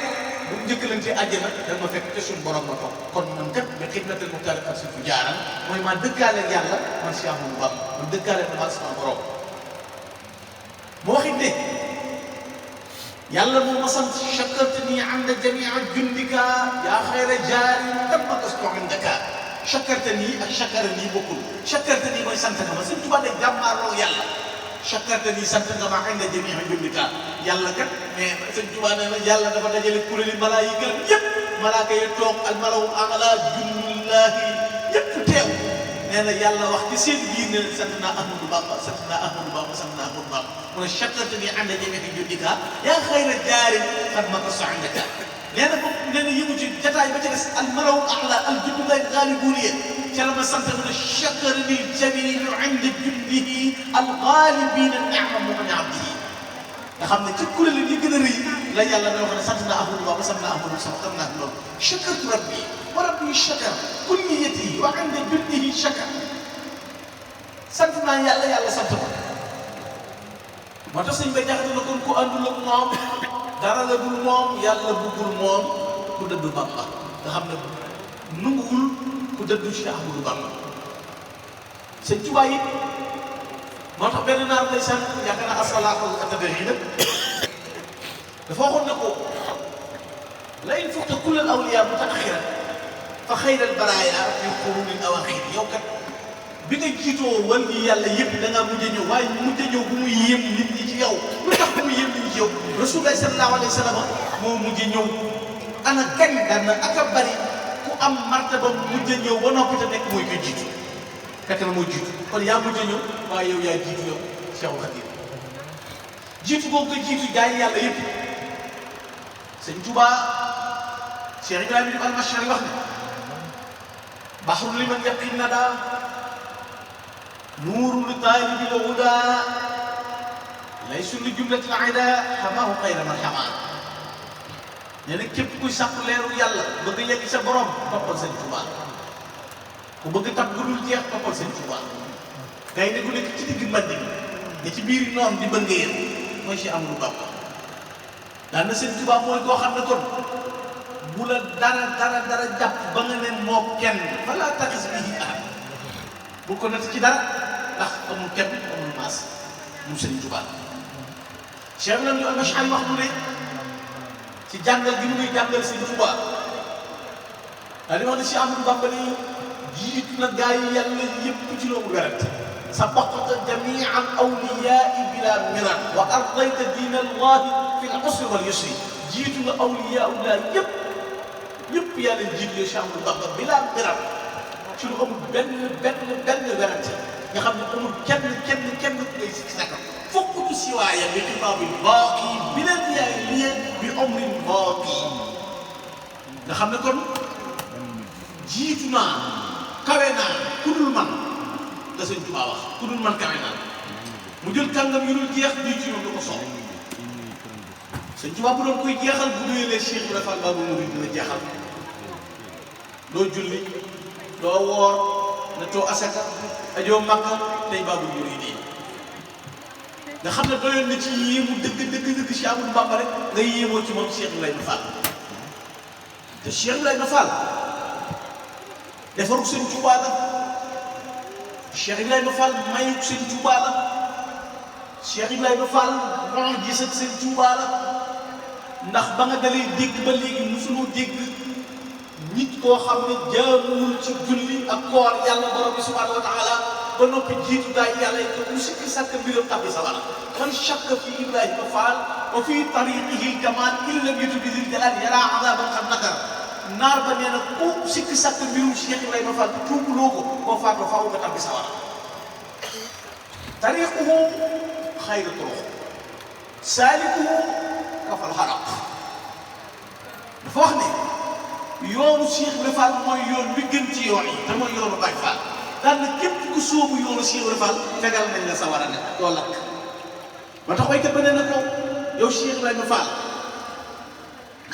bu mu njëkkalante àjjana da ma fekk te suñu borom ma toog kon man kat bi xidmatil muxtaar ak si fu jaaral mooy maa dëkkaale ak yàlla man si Ahmadou Bamba man dëkkaale na ma sama borom moo waxit ne yàlla moo ma sant chakartani inda jamia jundika yaa xayra jaarin qad makastu indaka chakartani ak chakarani bokkul chakartani mooy sant nga ma sëñ Tuubaa de jàmmaarloo yàlla chakartani sant nga ma inda jamia jundika yàlla kat mais sëñ Tuubaa nee na yàlla dafa dajale kuréeli malaayika yëpp malaaka yi toog al malawul a'la jundullahi yëpp teew nee na yàlla wax ci seen biir ne sant naa Ahmadou Bamba sant naa Ahmadou Bamba sant naa Ahmadou Bamba mu ne chakartani inda jamia jundika yaa xayra jaarin qad makastu indaka nee na moom nee na yëngu ci jataay ba ca des al malawul a'la al jundullahi ghaalibuun ca la ma sant mu ne chakarani jamiilu inda jundihi al ghaalibiina ni'ma mu'ni abdihi nga xam ne ci kuréel yi gën a rëy la yàlla da wax ne sant naa Ahmadou Bamba sant naa Ahmadou sama xam naa loolu chakartu rabbi wa rabbi chakar kulliyati wa inda jundihi chakar sant naa yàlla yàlla sant ko moo tax sëñ bay jaxate na kon ku àndul ak moom dara la dul moom yàlla buggul moom ku dëddu Bamba nga xam ne nanguwul ku dëddu Cheikh Ahmadou Bamba sëñ Tuubaa yi moo tax benn naar lay sant yaakaar naa asalaatu atadari nag dafa waxoon ne ko la in fuqta kull al awliya mutaaxiran fa xayral baraaya fi qurunil awaaxir yow kat bi nga jiitoo wal yi yàlla yëpp da ngaa mujj a ñëw waaye mujj a ñëw bu mu yéem nit ñi ci yow lu tax bu mu yéem nit ñi ci yow Rasulullah sallallahu alayhi wa sallam moo mujj a ñëw ana kañ daan na ak a bari ku am martaba mujj a ñëw ba noppi te nekk mooy ko jiitu fekk na moo jiitu kon yaa mujj a ñëw waaye yow yaa jiitu yow Cheikhul Khadim jiitu boobu nga jiitu jaay yàlla yëpp sëñ Tuubaa Cheikh Ibrahima Diouf al-Mashari wax ne baxru liman yaqin nada nuuru li taalibil huda laysu li jumlatil ida xamaahu xayra man xamaa nee na képp kuy sàkku leeru yàlla bëgg yegg sa borom toppal sëñ Tuubaa ku bëgg tab gu dul jeex toppal sëñ Tuubaa gay ne ku nekk ci digg mbedd bi ne ci biir noonu di bëgg yéen mooy Cheikh Ahmadou Bamba daan na sëñ Tuubaa mooy koo xam ne kon bu la dara jàpp ba nga ne moo kenn fala taxis bihi ahad bu ko natt ci dara ndax amul kenn amul maas mu sëñ Tuubaa Cheikh Ibrahima Diouf al-Mashari wax mu ne ci jàngal gi mu ngi jàngal sëñ Tuubaa daa di wax ne Cheikh Ahmadou Bamba ni jiitu na gaa yi yàlla yëpp ci loolu werante sabaqta jamia al awliyaai bila miran wa ardayta diina allahi fi l usri wal yusri jiitu nga awliyaullah yëpp yaa leen jiitu yow Cheikh Ahmadou Bamba bila miran ci lu amul benn werante nga xam ne amul kenn ngay si sakam fokk du siwaaya bi xitaabil baaqi bi leen yaay liye bi umrin baaqi nga xam ne kon jiitu naa kawe naa ku dul man la sëñ Tuubaa wax ku dul man kawe naa mu jël kàngam yu dul jeex di ci ñoom du ko soxla Sëñ Tuubaa bu doon koy jeexal bu doyalee Cheikh Ibra Fall Baabul Muriid dina jeexal doo julli doo woor na too asaka ajoo Makka tey Baabul Muriid yi nga xam ne doyoon na ci yéemu dëgg Cheikh Ahmadou Bamba rek nga yéemoo ci moom Cheikh Ibrahima Fall te Cheikh Ibrahima Fall defaru Sëñ Tuubaa la Cheikh Ibrahima Fall mayu Sëñ Tuubaa la Cheikh Ibrahima Fall moo gis ak Sëñ Tuubaa la ndax ba nga dalee dégg ba léegi musuloo dégg nit koo xam ne jaamuwul ci julli ak koor yàlla borom bi subhanahu wa taala ba noppi jiitu daay yàlla yi mu sikki sàkk mbiram tabbi sawara man shakka fi Ibrahima Fall wa fi tariqihi kamal illa bitu bi dil jalal yara azaban xam nakar naar ba nee na ku sikki sàkk mbirum Cheikh Ibrahima Fall bi tuubuloo ko boo faatoo faaw nga tabbi sawara tariquhu xayru turuq saalikuhu kafal xaraq dafa wax ne yoonu Cheikh Ibrahima Fall mooy yoon wi gën ci yoon yi te mooy yoonu Baay Fall daan na képp ku sóobu yoonu Cheikh Ibrahima Fall fegal nañ la sawara ne doo lakk ba tax waykat ba nee na ko yow Cheikh Ibrahima Fall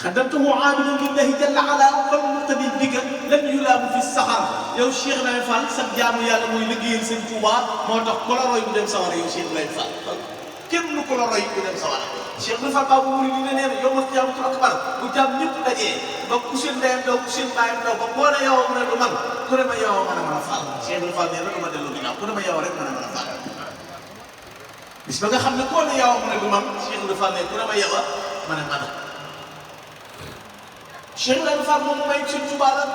xadamtahu aabidan lillahi jalla ala wal muqtadi bika lam yulaamu fi saxar yow Cheikh Ibrahima Fall sax jaamu yàlla mooy liggéeyal Sëñ Tuubaa moo tax ku la roy bu dem sawara yow Cheikh Ibrahima Fall kenn ku la roy bu dem sawara Cheikh Ibrahima Fall Baabul Muriid nee na yow ma jaamatul akbar bu jaam ñëpp dajee ba ku seen ndeyam daw ku seen baayam daw ba boo ne yow mu ne du man ku ne ma yow mën a mën a Fall Cheikh Ibrahima Fall nee na du ma dellu ginnaaw ku ne ma yow rek mën a mën a Fall bis ba nga xam ne koo ne yow mu ne du man Cheikh Ibrahima Fall ne ku ne ma yow a mën a mën a Cheikh Ibrahima Fall moom may Sëñ Tuubaa la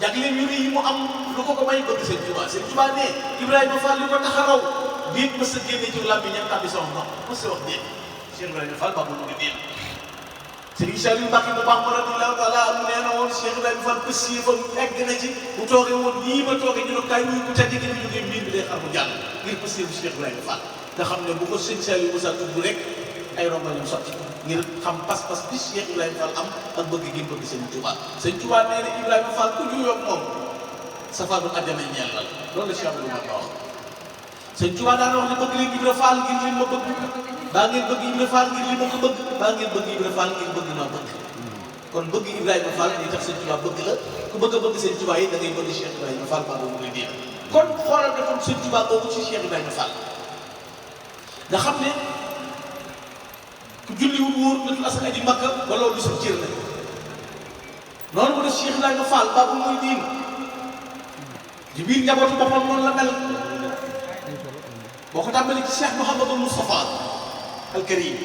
jagle yu yi mu am lu ko may bëgg Sëñ Tuubaa Sëñ Tuubaa ne Ibrahima Fall li ko tax a raw déet mës a génne ci làmbi ñam tàbbi sama ndox mës a wax déet Cheikh Ibrahima Fall Baabul Muriid déet Sëriñ Saliou Mbacke bu baax radiyallaahu taala am nee na woon Cheikh Ibrahima Fall bés yi fa egg na ci bu toogee woon nii ma toogee ñu ne kaay wuy bu tedd gi ñu jógee mbir bi day xar mu jàll ngir bés yi Cheikh Ibrahima Fall nga xam ne bu ko Sëriñ Saliou Moussa tudd rek ay rongoñam sotti ngir xam pas-pas bi Cheikh Ibrahima Fall am ak bëgg gi bëgg Sëñ Tuubaa Sëñ Tuubaa nee na Ibrahima Fall ku ñu yokk moom safaanu àjjana ñeel la loolu la Cheikh Abdou Mbacké wax Sëñ Tuubaa daana wax ne bëgg leen Ibrahima Fall ngir li ma bëgg baa ngeen bëgg Ibrahima Fall ngir li ma ko bëgg baa ngeen bëgg Ibrahima Fall ngir bëgg ma bëgg kon bëgg Ibrahima Fall li tax Sëñ Tuubaa bëgg la ku bëgg a bëgg Sëñ Tuubaa yi da ngay bëgg Cheikh Ibrahima Fall Baabul Muriid kon xoolal defoon Sëñ Tuubaa boobu ci Cheikh Ibrahima Fall nga xam ne ku julliwul wóor nga dul asaka ji Makka ba loolu di suñu cër la noonu mu def Cheikh Ibrahima Fall Baabul Muriid ci biir njabootu boppam noonu la mel boo ko tàmbali ci Cheikh Mouhamadul Moustapha al Karim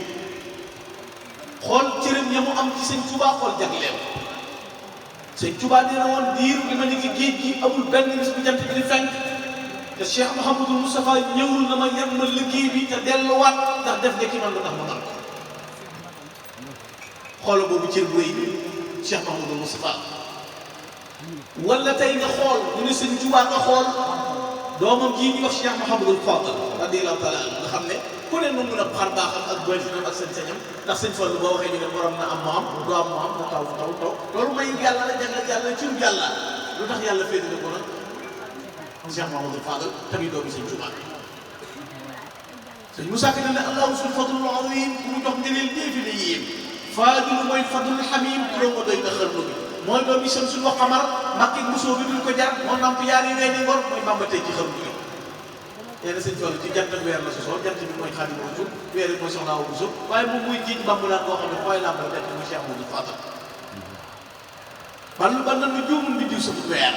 xool cëram ya mu am ci Sëñ Tuubaa xool jagleem Sëñ Tuubaa nee na woon diiru li ma nekk géej gi amul benn bis bu jant bi di fenk te Cheikh Mouhamadul Moustapha ñëwul na ma yem ma liggéey bi te delluwaat ndax def nga ci man lu tax ma man ko xoolal boobu cër bu rëy bi Cheikh Mouhamadul Moustapha wala tey nga xool mu ne Sëñ Tuubaa nga xool doomam jii ñuy wax Cheikh Mouhamadul Fadal radiyallaahu taala nga xam ne ku ne nu mun a xar baaxam ak bëriñam ak sañ-sañam ndax Sëñ Fallu boo waxee ñu ne borom na am moo am du am moo am mu taw loolu may yàlla la jagle yàlla ci lu yàlla lu tax yàlla féetale ko nag Cheikh Mouhamadul Fadal tamit doomi Sëñ Tuubaa Sëñ Musaa Ka ne Allaahu sul fadlul aziim ku mu jox ngëneel déefi la yéem faadilu mooy fadlul xamiim juróom ko doy na xarnu bi mooy doomi Samsul wa Qamar Mbàkke musoo bi duñ ko jar moo namp yaari weeni ngor mooy Bàmba tey ci xarnu bi nee na Sëñ Fallu ci jant ak weer la sosoo jant bi mooy Xaadimu Rasuul weer bi mooy Soxna Awa Buso waaye moom muy jiiñ Bàmbulaan boo xam ne mooy làmbal jant muy Cheikh Amadou Fadal ballu ba nan lu juumul bi diw sa weer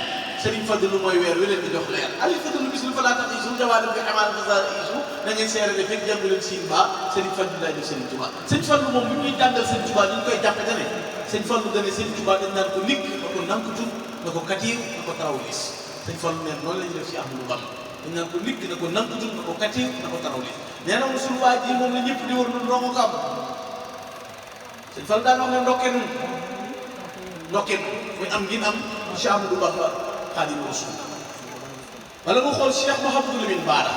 Sëriñ Fadilu mooy weer wi leen di jox leer ali fadilu bis lu fa laa tax isu jawaalim bi amal fasar isu na ngeen seerale fekk jàngu leen siin ba Sëriñ Fadilu lay def Sëriñ Tuubaa Sëñ Fallu moom bu ñuy jàngal Sëñ Tuubaa ñu koy jàppe ne Sëñ Fallu dane Sëñ Tuubaa dañ naan ko nikk na ko nankatu na ko katiir na ko tarawlis Sëñ Fallu neen noonu la ñu def ci Ahmadu Bamba dañ naan ko nikk na ko nankatu na ko katiir na ko tarawlis nee na mu suñu waa ji moom la ñëpp di war nun ndongo ko am Sëñ Fallu daan wax ne ndokkee nun muy am ngin am ci Ahmadu Bamba Xaadimu Rasuul wala nga xool Cheikh Mouhamadou Lamine Bara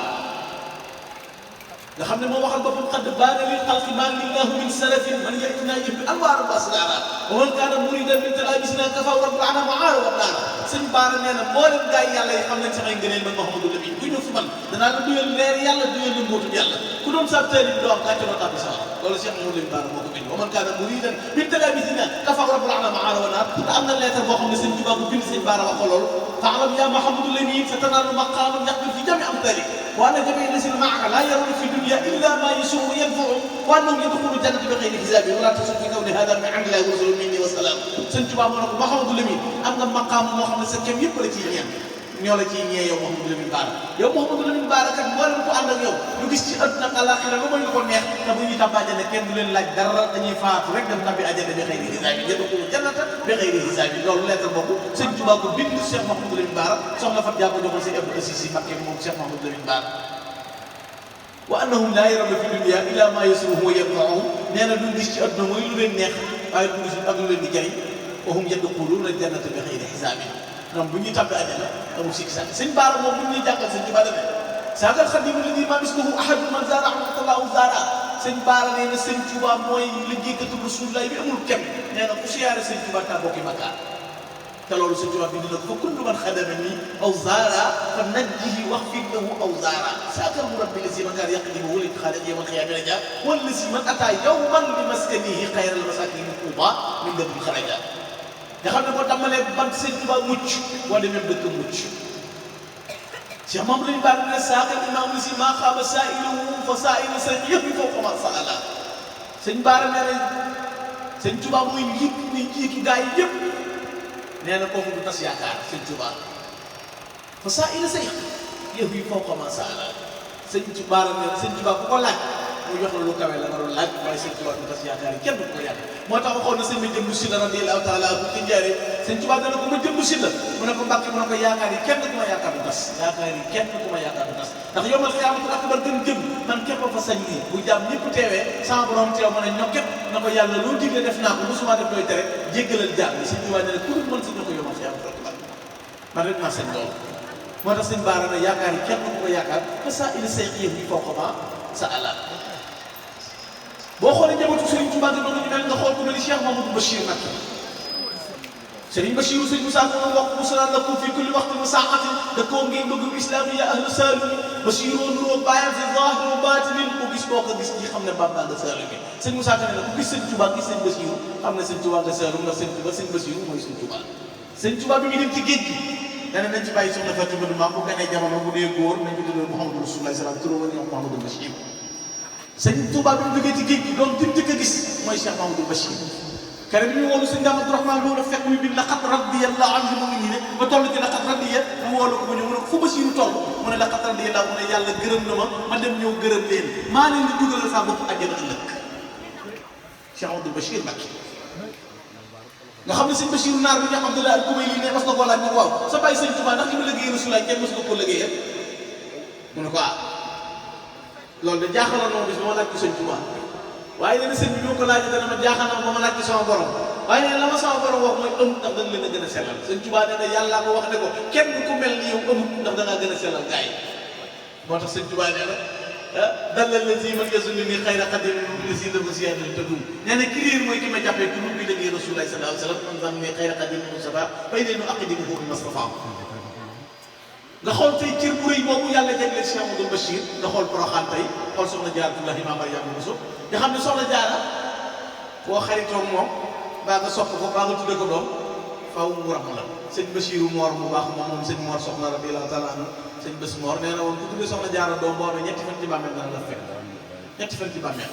nga xam ne moo waxal boppam xadd baana lil xalqi maa lillahu min salafin man yatina yëpp alwaara basdara wa man kaana muridan min talabisina kafa rabbul ana maara wa daana Sëñ Bara nee na mboolem gaa yi yàlla yi xam nañ samay ngëneel man Mouhamadou Lamine ku ñëw fi man danaa la duyal leer yàlla duyal la mbootu yàlla ku doon sa taalib bi doo am gàcce doo tàbbi sawara loolu Cheikh Mouhamadou Lamine Bara moo ko bind wa man kaana muridan bi talaamisina kafa rabbul ala maala wa naar te am na lettre boo xam ne sëñ Tuubaa bu bind sëñ Bara wax ko loolu fa'lam ya Mouhamadou Lamine sa tanaalu maqaaman yaqbil fi jami amthalik wa anna jamii lasina maaka laa yarawna fi dunya illa ma yasuu wa yanfau wa annahum yadxulu jannata bi xayri hisaabi wala tasul fi kawni hada min indillahi wa rasulun minni wa salaam sëñ Tuubaa moo ne ko Mouhamadou Lamine am nga maqaam moo xam ne sa kem yëpp la ciy ñeen ñoo la ciy ñee yow Mouhamadou Lamine Bara yow Mouhamadou Lamine Bara kat mboolem ko ànd ak yow lu gis ci àdduna ak àllaaxira lu mooy lu ko neex te bu ñuy tàbbi àjjana kenn du leen laaj dara dañuy faatu rek dem tàbbi àjjana bi xëyri hisaabi yadxulu jannata bi xëyri hisaabi loolu lettre boobu sëñ Tuubaa ko bind Cheikh Mouhamadou Lamine Bara soxna Fat Dia ko joxoon si Abdou Assis Si Mbacké moom Cheikh Mouhamadou Lamine Bara wa annahum laa yarawna fi dunya illa ma yasruhum wa yanfa'uhum nee na duñ gis ci àdduna mooy lu leen neex waaye duñ gis ak lu leen di jariñ wa hum yadxuluuna jannata bi xayri hisaabi ñoom bu ñuy tàbbi àjjana amul sikki sàkk sëñ Bara moom bu ñuy jàngal sëñ Tuubaa dane saakal xadimu alladi ma misluhu ahadun man zaara ahmatullaahu zaara sëñ Bara nee na sëñ Tuubaa mooy liggéeykatu Rasulullah bi amul kenn nee na ku siyaare sëñ Tuubaa taa bokki bakkaar te loolu sëñ Tuubaa bi dina ko fa kullu man xadamani aw zaara fa najjihi waxfir lahu aw zaara saakal murabbi la si man kaana yaqdimu wala xaaliq yawmal qiyaamati raja wala si man ataa yawman li maskanihi xayral masaakin Tuubaa min dabil xaraja nga xam ne boo tàmbalee bant sëñ Tuubaa mucc boo demee dëkk mucc Cheikh Mouhamadou Lamine Bara ne saakal imaam li si maa xaaba saa'iluhu fa saa'ilu sa yëpp yi foofu ma saala sëñ Bara nee na sëñ Tuubaa mooy njiitu gaa yi yëpp nee na kooku du tas yaakaar sëñ Tuubaa fa saa'ilu sa yëpp yi foofu ma saala sëñ Bara nee na sëñ Tuubaa ku ko laaj mu jox la lu kawe la nga doon laaj waaye sëñ Tuubaa du tas yaakaar yi kenn du ko yàq moo tax waxoon na sëñ ma jëmbu si la radiyallaahu taala bu ci njaaree sëñ Tuubaa dana ko ma jëmbu si la mu ne ko Mbàkke mu ne ko yaakaar yi kenn ku ma yaakaar du tas yaakaar yi kenn ku ma yaakaar du tas ndax yawmal qiyaamatul akbar gën jëm man képp fa sañ nii bu jàmm ñëpp teewee sama borom teew ma ne ñokket na ko yàlla loo digle def naa ko mosuma def looy tere jéggalal jàmm bi sëñ Tuubaa ne ne ku dul mën si na ko yawmal qiyaamatul akbar man rek maa sañ loolu moo tax sëñ Bara ne yaakaar yi kenn ku ko yaakaar fa saa ili say yëf yi foo ko ma sa ala boo xoolee njabootu Serigne Touba nga doon ñu mel nga xool ku mel ni Cheikh Mamadou Bachir Mbacké Serigne Bachir sëñ Moussa ko wax musalaan la ko fi kulli waxtu saaxatin da koo ngi bëgg islam ya ahlu Saalum Bachir nuroo bàyyam fi zaahir wa baatin ku gis boo ko gis ñi xam ne Bamba nga Saalum bi sëñ Moussa Ka ne ku gis sëñ Touba gis sëñ Bachir xam ne sëñ Touba nga Saalum ndax sëñ Touba sëñ Bachir mooy sëñ Touba sëñ Touba bi muy dem ci géej gi dana nañ ci bàyyi soxna Fatou Badou Maam bu ganee jamono bu dee góor nañ ko tuddee Mouhamadou Rasulullah salaam turoo woon ñoom Mouhamadou Bachir sëñ Touba bi mu jógee ci géej gi doom jëm jëkk a gis mooy Cheikh Mamadou Bachir kere bi ñu woolu sëñ Daam Abdourahmane loolu fekk muy bind laqad radiyallahu anil mu'miniina ba toll ci laqad radiya mu woolu ko ba ñëw mu ne ko fu Bachir toll mu ne laqad radiyallahu mu ne yàlla gërëm na ma dem ñëw gërëm leen maa leen di dugalal saa bopp àjjana ëllëg Cheikh Mamadou Bachir Mbacké nga xam ne sëñ Bachir naar bi ñoo Abdoulaye al Kubayli ne mas na koo laaj ne ko waaw sa bàyyi sëñ Touba ndax li ma liggéey Rasulaay kenn mas nga koo liggéeyal mu ne ko loolu de jaaxaloon na ma bis ba ma laaj ko sëñ Touba waaye nee na sëñ bi ñoo ko laajee dana ma jaaxal na ba ma laaj ko sama borom waaye nee na la ma sama borom wax mooy amut ndax dañ leen a gën a sellal sëñ Touba nee na yàllaa ko wax ne ko kenn ku mel ni yow amut ndax da ngaa gën a sellal gars yi moo tax sëñ Touba nee na dalal la si man yazunni ni xayra xadim li si dafa si yàlla te dum nee na ki réer mooy ki ma jàppee ku bi liggéey Rasulullah sallallahu alayhi wa sallam man zam ne xayra xadim Mustafa bay leenu aqdimu bi Mustafa nga xool tey cër bu rëy boobu yàlla jagleel Cheikh Amadou Bachir nga xool Porokhane tey xool soxna Jaaratullahi Maam Mariama Bousso nga xam ne soxna Jaara boo xaritoog moom baa nga sopp ko baa nga tudde ko doom faaw mu ram la sëñ Bachiru Moor mu baax moom sëñ Moor soxna radiyallaahu taala anhu sëñ Bés Moor nee na woon ku tudde soxna Jaara doom boo amee ñetti fan ci bàmmeel dana la fekk ñetti fan ci bàmmeel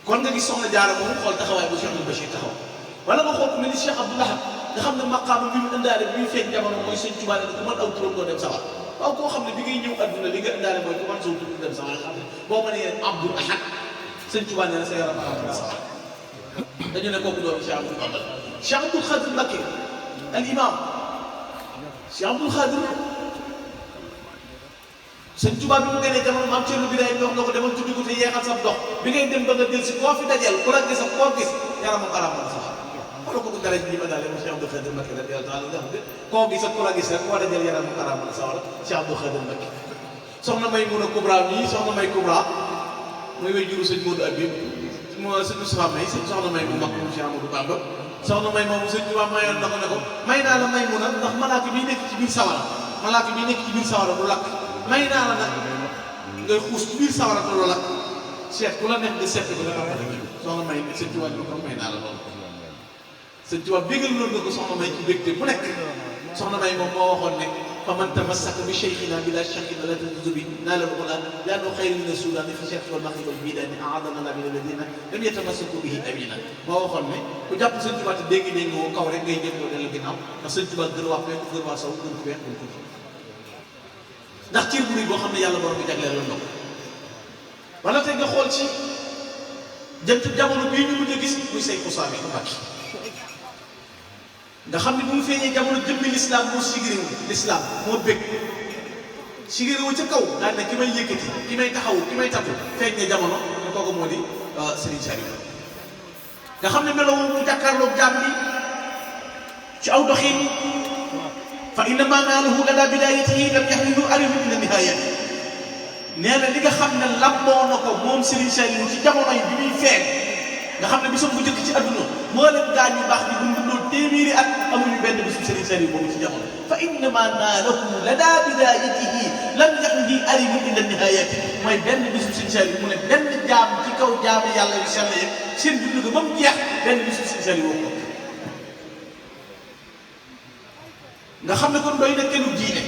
kon nga gis soxna Jaara moom xool taxawaay bu Cheikh Amadou Bachir taxaw wala nga xool ku mel ni Cheikh Abdou Lahad nga xam ne maqaama bi mu indaale bi muy feeñ jamono mooy sëñ Tuubaa ne ku mën aw turam doo dem sawar waaw koo xam ne bi ngay ñëw adduna li nga indaale mooy ku mën soo tudd dem sawar nga xam ne boo mënee Abdul Ahad sëñ Tuubaa ne sa yaram na sawar dañu ne kooku doon Cheikh Abdou Bamba Cheikh Abdoul Khadir Mbacké al imam Cheikh Abdoul Khadir sëñ Tuubaa bi mu gënee jamono maam Cerno Birahim wax na ko demal tuddi ko te yeexal sa dox bi ngay dem ba nga jël si koo fi dajeel ku la gis ak koo gis yaramam araam na sawar wala ko dara ji ma daal ma Cheikh Abdou Khadir Mbacké radiyallaahu taala nga xam ne koo gis ak ku la gis rek koo dajal yaram mu araam na sawar Cheikh Abdou Khadir Mbacké soxna Maymuna Kubra mii soxna May Kubra mooy way juru sëñ Modou Abib moo sëñ Moustapha May sëñ soxna May mu mag mu Cheikh Amadou Bamba soxna May moomu sëñ Tuubaa mayoon na ko ne ko may naa la Maymuna ndax malaaka bi nekk ci biir sawara malaaka bi nekk ci biir sawara du lakk may naa la nag ngay xuus ci biir sawara te loola seet ku la neex nga seet ko dafa am soxna may sëñ Tuubaa ñu ko may naa la loolu sëñ Tuubaa bégal loolu nga ko soxna may ci bégte bu nekk soxna may moom moo waxoon ne fa man tamassaka bi cheikhina bila shakkin la tajuzu bi naala al-ghulam li'annahu khayrun min as-sudan fi cheikh wal maghrib wal bidan a'adana la min alladhina lam yatamassaku bihi amina moo waxoon ne ku jàpp sëñ Tuubaa te dégg ne nga kaw rek ngay jëfoo dellu ginnaaw ndax sëñ Tuubaa gën waa fekk gën waa saw gën ko weex gën ko ndax cër bu rëy boo xam ne yàlla borom bi jagleel la ndox wala tey nga xool ci jant jamono bii ñu mujj a gis muy say xusaam yi Mbàkke nga xam ne bu mu feeñee jamono jëmmi lislaam moo sigréwu lislaam moo bëgg sigréwu ca kaw daan ne ki may yëkkati ki may taxawu ki may tatu feeñ ne jamono ne kooku moo di Serigne Saliou nga xam ne meloo mu jàkkaarloog jaam bi ci aw doxin fa inna maa naalahu ladaa bidaayatihi lam yaxmilu arihu ila nihaayati nee na li nga xam ne lamboo na ko moom Serigne Saliou ci jamono yi bi muy feeñ nga xam ne bisam bu njëkk ci adduna moo leen gaañ yu baax di dundoo téeméeri at amuñu benn bisu Serigne Saliou boobu ci jamono fa innama naalahu ladaa bidaayatihi lam yaxmilu arihu ila nihaayati mooy benn bisu Serigne Saliou mu ne benn jaam ci kaw jaami yàlla yu sell yi seen dund ga ba mu jeex benn bisu Serigne Saliou boobu nga xam ne kon doy na kenn diine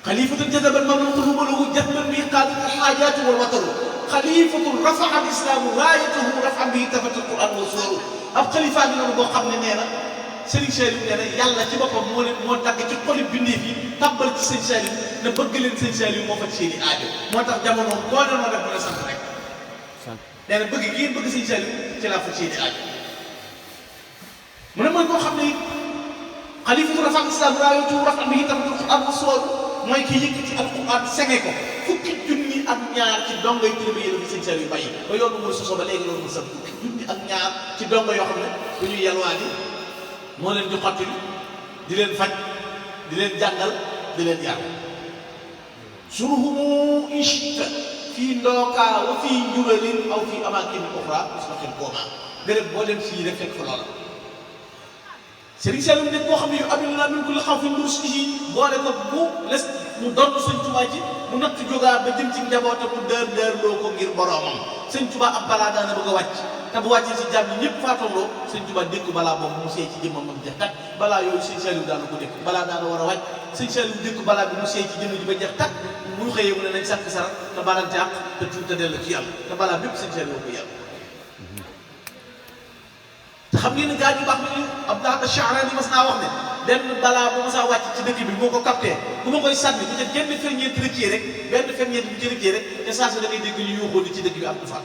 xalifatun jazaba mamlukuhu baluhu jazban bi qaadi alxaajaatu wal wataru xalifatun rafa'a al-islaamu raayatahu raf'an bihi tafata al-qur'aan wa suwaru ab xalifa bi noonu boo xam ne nee na Serigne Saliou nee na yàlla ci boppam moo dagg ci xoli bindeef yi tàmbal ci Serigne Saliou ne bëgg leen Serigne Saliou moo fa seeni aajo moo tax jamono boo doon def mën a sant rek nee na bëgg gi bëgg Serigne Saliou ci laa fa seeni aajo mu ne mooy koo xam ne xalifatu rafa'a al-islaamu raayatahu raf'an bihi tafata al-qur'aan wa suwaru mooy ki yëkkati alquran senge ko fukki junni ak ñaar ci dongo yi tërbi yéen a fi Serigne Saliou bàyyi ba yoonu mooy soso ba léegi loolu mu sax fukki junni ak ñaar ci dongo yoo xam ne bu ñuy yalwaani moo leen di xottil di leen faj di leen jàngal di leen yar suruhumu ishta fii ndookaa wa fii njuralin aw fii amaakin uxra musbaxin kooma gërëm boo dem fii rek fekk fa loola Serigne Saliou nekk koo xam ne yu abiluna min kulli xawfin rusdihi boole ko bu les mu donn Sëñ Tuubaa ji mu natt jógaa ba jëm ci njabootam mu dër loo ko ngir boroomam Sëñ Tuubaa ab balaa daana bëgg a wàcc te bu wàccee ci jàmm ñëpp faatandoo Sëñ Tuubaa dékk balaa boobu mu seey ci jëmmam ak jeex tak balaa yooyu Sëñ Saliou daana ko dékk balaa daana war a wàcc Sëñ Saliou dékk balaa bi mu seey ci jëmm ji ba jeex tak bu ñu xëyee mu ne nañ sàkk sara te balante àq te tuut te dellu ci yàlla te balaa bépp Sëñ Saliou ko yàlla te xam ngeen ne gaa ñu baax nañu Abdou Sha'rani mas naa wax ne benn balaa bu ma saa wàcc ci dëkk bi moo ko capté bu ma koy sànni bu ca genn ferñeent rëccee rek benn ferñeent bu ci rëccee rek te saa si da ngay dégg ñu yuuxoo ni ci dëkk bi am du faat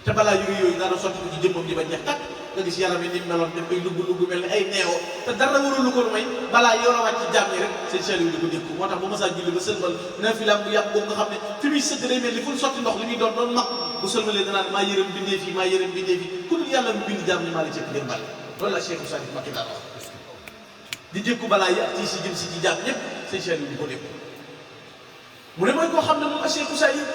te balaa yooyu daan sotti ko ci jëmmam ji ba jeex takk nga gis yaram yi ni meloon def koy lugg mel ni ay neewo te dara warul lu ko may balaa yoo la wàcc ci jàmm yi rek Sëñ Saliou di ko dékku moo tax bu ma saa julli ba sëlmal nafilaam bu yàgg boobu nga xam ne fi muy sëgg day mel ni fu ñu sotti ndox li muy doon mag bu sëlmalee danaa maa yërëm bindee fii maa yërëm bindee fii ku dul yàlla mu bind jàmm ni maa la cëpp leen bal loolu la Cheikh Saliou Mbacké daan wax di dékku balaa yi ak si jëm si ci jàmm ñëpp Sëñ Saliou di ko dékku mu ne mooy koo xam ne moom Cheikh Saliou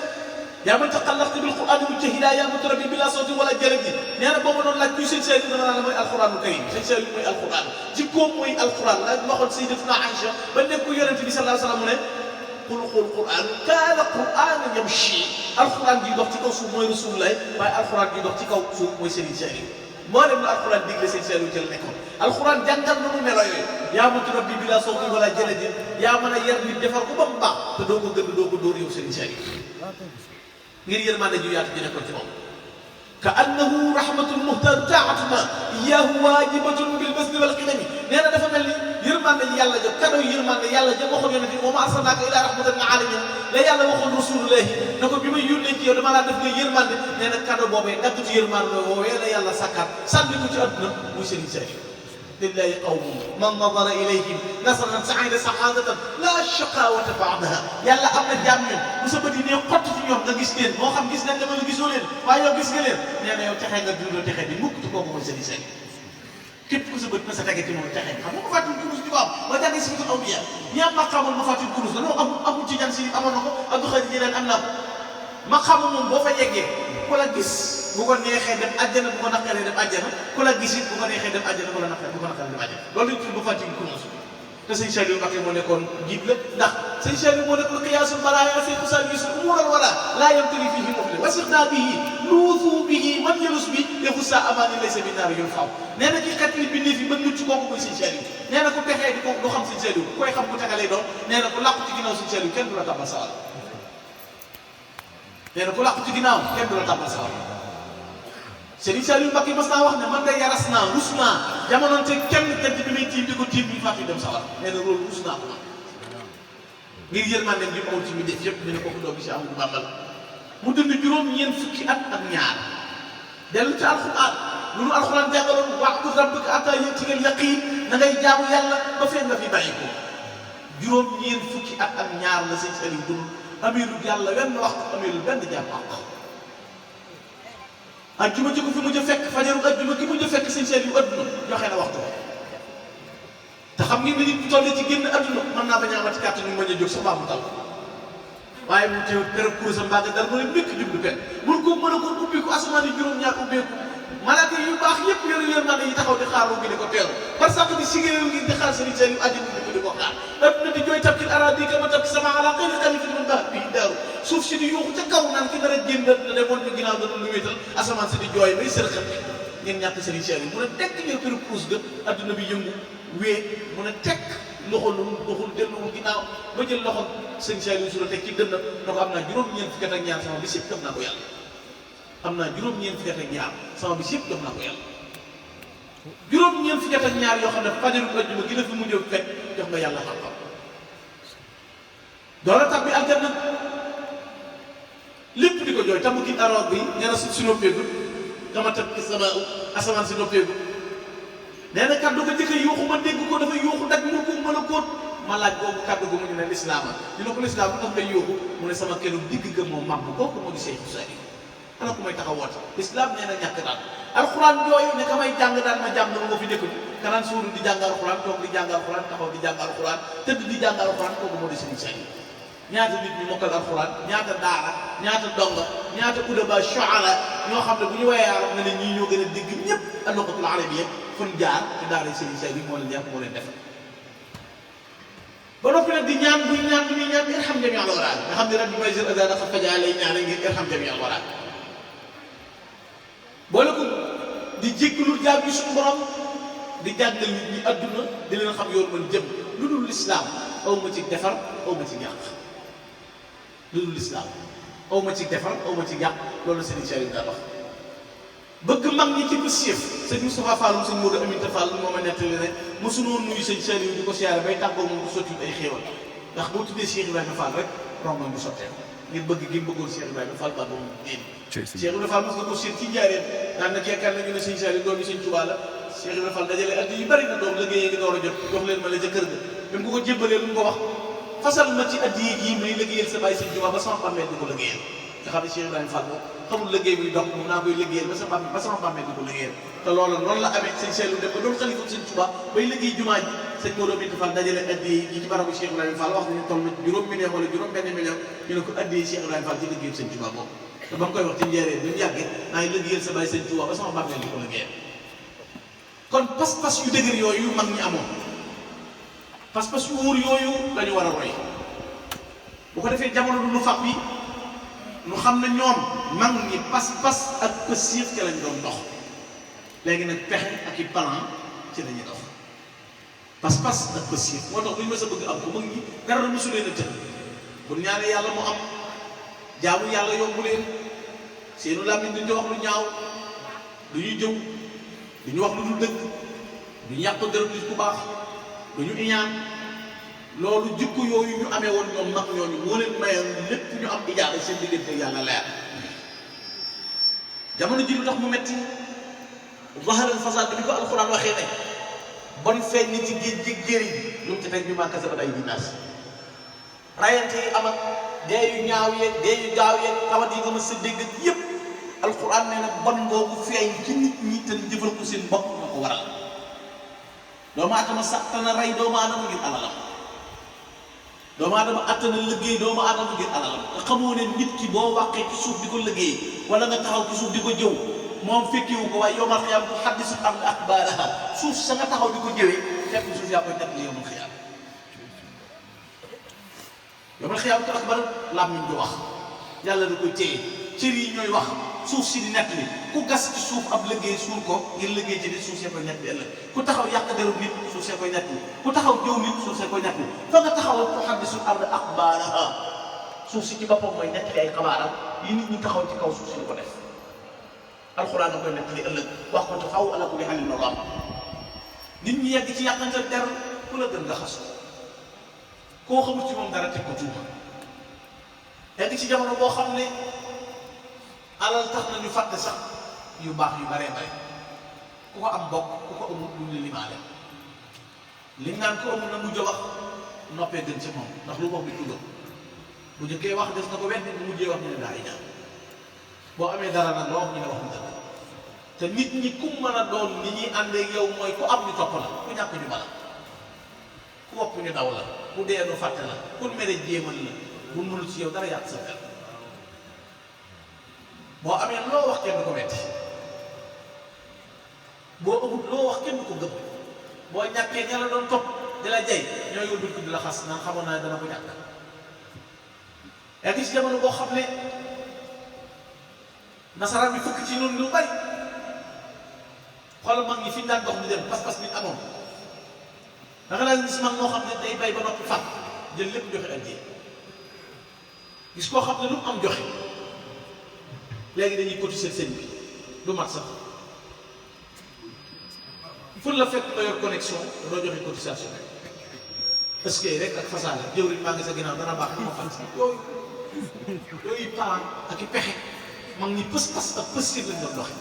yaa man taqallaqta bil qur'ani mujtahida yaa mutarabbi bila sawti wala jërëjëf nee na boobu noonu laaj kuy Sëñ Saliou dama naan la mooy alquranul karim Sëñ Saliou mooy alquran jikkoom mooy alquran la waxoon sayyidatuna Aïcha ba nekk ko yonente bi sallallahu alayhi wa sallam mu ne xuluqul quran kaana qur'aanan yamshi alquran gi dox ci kaw suuf mooy rasulullah waaye alquran gi dox ci kaw suuf mooy Serigne Saliou moo dem la alquran digle Sëñ Saliou ci la nekkoon alquran jàngal na mu melo yooyu yaa mutarabbi bila sawti wala jërëjëf yaa mën a yar nit defar ko ba mu baax te doo ko gëdd doo ko dóor yow Serigne Saliou ngir yërmande ju yaatu ji nekkoon ci moom ka annahu rahmatun muhtadu taatuma iyaahu waajibatun bil basdi wal qidami nee na dafa mel ni yërmande yàlla ja cadeau yërmande yàlla ja waxoon yonent bi wa ma arsalnaaka illa rahmatan lil alamin la yàlla waxoon rasulullahi na ko bi may yónnee ci yow dama laa def ngay yërmande nee na cadeau boobee daggatu yërmande woowee la yàlla sàkkaat sànni ko ci àdduna muy Serigne Saliou lillahi qawmun man nadara ilayhim nasaran saida saadatan la shaqawata baadaha yàlla am na jaam ñun bu sa bët yi nee xott ci ñoom nga gis leen moo xam gis nañ la wala gisoo leen waaye yow gis nga leen nee na yow texe nga dundoo texe bi mukk te kooku mooy Serigne Saliou képp ku sa bët na sa tege ci moom texe xam nga ma fàttali kurus di ko am ba jàngi si biir awliya ñi am maqaamul ma fàttali kurus dañoo amul ci jan si amoon na ko Abdou Khadir ñeneen am naa ko maqaamu moom boo fa yeggee ku la gis bu ko neexee dem àjjana bu ko naqaree dem àjjana ku la gis it bu ko neexee dem àjjana bu ko naqaree dem àjjana loolu lañ tudd ba fàttali kurus te sëñ Saliou Mbacké moo nekkoon jiit la ndax sëñ Saliou moo nekkoon qiyaasul baraaya say kusal yusul umural wala laa yamtari fiihi muflih wasixnaa bihi luusu bihi man yalus bi defu sa amaani laysa bi naari yul xaw nee na ki xet li bindee fi mën mucc kooku mooy sëñ Saliou nee na ku texee di ko du xam sëñ Saliou ku koy xam ku texe lay doon nee na ku làqu ci ginnaaw sëñ Saliou kenn du la tàbbal sawar nee na ku làqu ci ginnaaw kenn du la tàbbal sawar Sëriñ Saliou Mbacké mas naa wax ne man de yaras naa rus naa jamonoonte kenn jant bi may tiim di ko tiim bi fàttali dem sawar nee na loolu rus naa ko man ngir yërmandeem bi amul ci mi def yëpp ñu ne kooku doomu si Ahmadou Bamba mu dund juróom-ñeent fukki at ak ñaar dellu ci alxuraan lu nu alxuraan jàngaloon wa'bud rabbaka hattaa ya'tiyakal yaqiin na ngay jaamu yàlla ba fee nga fi bàyyi ko juróom-ñeent fukki at ak ñaar la sëñ Saliou dund ameelu yàlla wenn waxtu ameelu benn jàmm ak ajjuma ji ko fi mujj a fekk fajaru ajjuma gi mujj a fekk sëñ Saliou adduna joxe na waxtu te xam ngeen ne nit bu tollee ci génn adduna mën naa bañ a amati kàttan ñu mën a jóg sa baabu tal waaye mu teew kërëb kurusam mbaa nga dara mën a mékk jublu pen mun ko mën a ko ubbi ko asamaan yi juróom-ñaar ubbeeku malaaka yu baax yëpp yoru yërmande yi taxaw di xaaru gi di ko teeru parce que di sigéeréw ngir di xaar sëñ Saliou àjjana di ko xaar adduna di jooy tabkil aradi kama tabki sama ala xëy na xalifa man baax bii daaru suuf si di yuuxu ca kaw naan ki nar a génn da demoon ñu ginnaaw dana lu wéetal asamaan si di jooy bay sërxat ngeen ñàkk sëriñ Saliou mu ne tekk ñor këru puus ga adduna bi yëngu wee mu ne tekk loxolul doxul delluwul ginnaaw ba jël loxo sëriñ Saliou su la teg ci dënn na ko am naa juróom-ñeent fukki at ak ñaar sama bis yëpp jox naa ko yàlla am naa juróom-ñeent fukki at ak ñaar sama bis yëpp jox naa ko yàlla juróom-ñeent fukki at ak ñaar yoo xam ne fajaru ajjuma gi la fi mujjee fekk jox nga yàlla xam-xam doona tax bi aljanna lépp di ko jooy tamu ki aroog bi nee na suuf si noppeegu kama tab ki sama asamaan si noppeegu nee na kaddu ko jëkk yuuxu ma dégg ko dafa yuuxu daj mu ko mën a góot ma laaj boobu kaddu gu mu ñu ne lislaama ñu ne ko lislaam bu tax ngay yuuxu mu ne sama kenn digg ga moom màbb kooku moo di Seex Saliou ana ko may taxaw woote lislaam nee na ñàkk daal alxuraan yooyu ne ka may jàng daal ma jàng nga fi dëkk bi kanaan suuru di jàng alxuraan toog di jàng alxuraan taxaw di jàng alxuraan tëdd di jàng alxuraan kooku moo di Seex Saliou ñaata nit ñu mokkal alxuraan ñaata daara ñaata donga ñaata udaba shu'ara ñoo xam ne bu ñu woyee arab nga ne ñii ñoo gën a dégg ñëpp al-lughatul arabiyya fan jaar ci daara Serigne Saliou moo leen jàpp moo leen defal ba noppi nag di ñaan buy ñaan bi muy ñaan irham jami al wara nga xam ne rabbi may jël azana xa fajaa lay ñaan ngir irham jami al wara boole ko di jéggalul jaam yi suñu borom di jàngal nit ñi adduna di leen xam yoon mën jëm lu dul lislaam aw ma ci defar aw ma ci yàq lu dul lislaam aw ma ci defar aw ma ci yàq loolu Serigne Saliou daa wax bëgg mag ñi ci pësief sëñ Moustapha Fall sëñ Modou Aminta Fall moo ma nettali ne mosunoo nuyu sëñ Saliou di ko siyaare bay tàggoo moom du sotti ay xéewal ndax boo tuddee Cheikh Ibrahima Fall rek rongoñ bu sottee ngir bëgg gi mu bëggoon Cheikh Ibrahima Fall ba ba mu génn Cheikh Ibrahima Fall mos nga ko seet ci njaareem daan na jekkal nañu ne sëñ Saliou doom yi sëñ Touba la Cheikh Ibrahima Fall dajale addi yu bari na doom liggéeyee ngi door a jot jox leen ma la ca kër ga même bu ko jébbalee lu mu ko wax fasal ma ci addi yi may liggéeyal sa bàyyi sëñ Touba ba sama bàmmeel di ko liggéeyal nga xam ne Cheikh Ibrahima Fall moom xamul liggéey buy dox mun naa koy liggéeyal ba sama bàmmeel di ko liggéeyal te loolu noonu la amee sëñ Saliou dem ba doon xalifa sëñ Touba bay liggéey jumaa ji sëñ Modou Aminta Fall dajale addi yi ci barabu Cheikh Ibrahima Fall wax nañu toll na juróom million wala juróom benn million ñu ne ko addi yi Cheikh Ibrahima Fall ci liggéeyal sëñ Touba boobu te ba mu koy wax ci njëriñ bi mu yàggee naa ngi liggéeyal sa bàyyi sëñ Touba ba sama bàmmeel di ko liggéeyal kon pas-pas yu dëgër yooyu mag ñi amoon pas-pas yu wóor yooyu lañu war a roy bu ko defee jamono du nu fab bi nu xam ne ñoom mag ñi pas-pas ak pësiif ca lañ doon dox léegi nag pexe ak i plan ci lañuy dox pas-pas ak pësiif moo tax bu ñu mës a bëgg am ko mag ñi dara la mosu leen a tëj bu ñaanee yàlla mu am jaamu yàlla yombu leen seenu làmmiñ duñu wax lu ñaaw du ñu jëw du ñu wax lu dul dëgg du ñu yàq dërëm nit ku baax du ñu iñaan loolu jikko yooyu ñu amee woon ñoom mag ñooñu moo leen mayoon lépp ñu am ijaaba seen diggante yàlla leer jamono ji lu tax mu metti zaharal fasaad bi ko alxuraan waxee ne bon feeñ ni ci géej géej jëriñ lu mu ci teg bi maa kasabat ay dinaas rayante yi am ak dee yu ñaaw yeeg dee yu gaaw yeeg tawat yi nga ma sa dégg yépp alxuraan nee na bon boobu feeñ ci nit ñi te jëfal ko seen bopp moo ko waral doomu aadama sax tana rey doomu aadama ngir alalam doomu aadama attana liggéey doomu aadama ngir alalam nga xamoo ne nit ki boo wàqee ci suuf di ko liggéey wala nga taxaw ci suuf di ko jëw moom fekkiwu ko waaye yawmal xiyaam bu xaddisu am axbaaraha suuf sa nga taxaw di ko jëwee fekk suuf yaa koy nekk li yawmal xiyaam yow man xiyaatul akbar làmmiñ du wax yàlla da koy téye cër yi ñooy wax suuf si di nett li ku gas ci suuf ab liggéey suul ko ngir liggéey ci nit suuf see koy nett li ëllëg ku taxaw yàq deru nit suuf see koy nett li ku taxaw jëw nit suuf see koy nett li fa nga taxaw tuhaddisul ardu axbaaraha suuf si ci boppam mooy nett li ay xabaaram yi nit ñi taxaw ci kaw suuf si di ko def alxuraan da koy nett li ëllëg wax ko te faw ala kulli xalin loolu am nit ñi yegg ci yàqante der ku la gën nga xas koo xamul ci moom dara teg ko tuuma yegg ci jamono boo xam ne alal tax na ñu fàtte sax yu baax yu baree bare ku ko am bokk ku ko amul lu ñu limaale li naan ko amul na mujj wax noppee gën ci moom ndax lu wax bi tuddoo bu njëkkee wax des na ko weddi bu mujjee wax ñu ne daa iñaan boo amee dara nag loo wax ñu ne wax dëgg te nit ñi ku mën a doon ni ñuy àndee ak yow mooy ku am ñu topp la ku ñàkk ñu bala ku wopp ñu daw la ku dee nu fàtte la ku mere jéemal la bu mënul ci yow dara yàq sa xel boo amee loo wax kenn du ko wetti boo amul loo wax kenn du ko gëm boo ñàkkee ña la doon topp di la jay ñoo yóbbul ko di la xas naan xamoon naa dana ko ñàkk yaa ngi ci jamono boo xam ne nasaraan bi fukk ci noonu lu bari xoolal mag ñi fi ñu daan dox di dem pas-pas bi amoon da nga daan gis mag moo xam ne day bay ba noppi fàtt jël lépp joxe addiya gis koo xam ne lu mu am joxe léegi dañuy cotiser sëñ bi du mat sax fu la fekk nga yor connexion doo joxe cotisation est-ce que rek ak façade jëwriñ maa ngi sa ginnaaw dana baax dama fan si yooyu plan ak i pexe mag ñi pës-pas ak pës si lañ doon doxe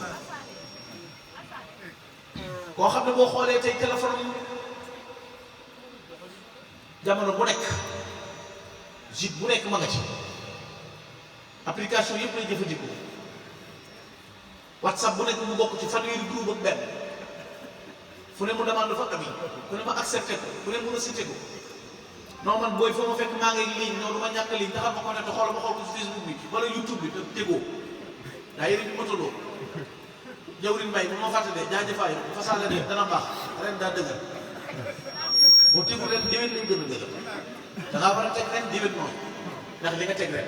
koo xam ne boo xoolee tey téléphone jamono bu nekk jit bu nekk ma nga ci application yëpp lay jëfandikoo WhatsApp bu nekk mu bokk ci fanweeri groupe ak benn fu ne mu demande fa ami fu ne ma accepté ko fu ne mu recité ko non man booy foo ma fekk maa ngi ligne non du ma ñàkk ligne taxal ma ko ne te xoolal ma xool ko ci Facebook bi wala YouTube bi te tegoo daa yëre bi matuloo jawriñ mbay bu ma fàtte de jaajëfaay fasaale de dana baax ren daa dëgër boo tegul ren déwén lañ gën a dëgër da ngaa war a teg ren déwén noonu ndax li nga teg ren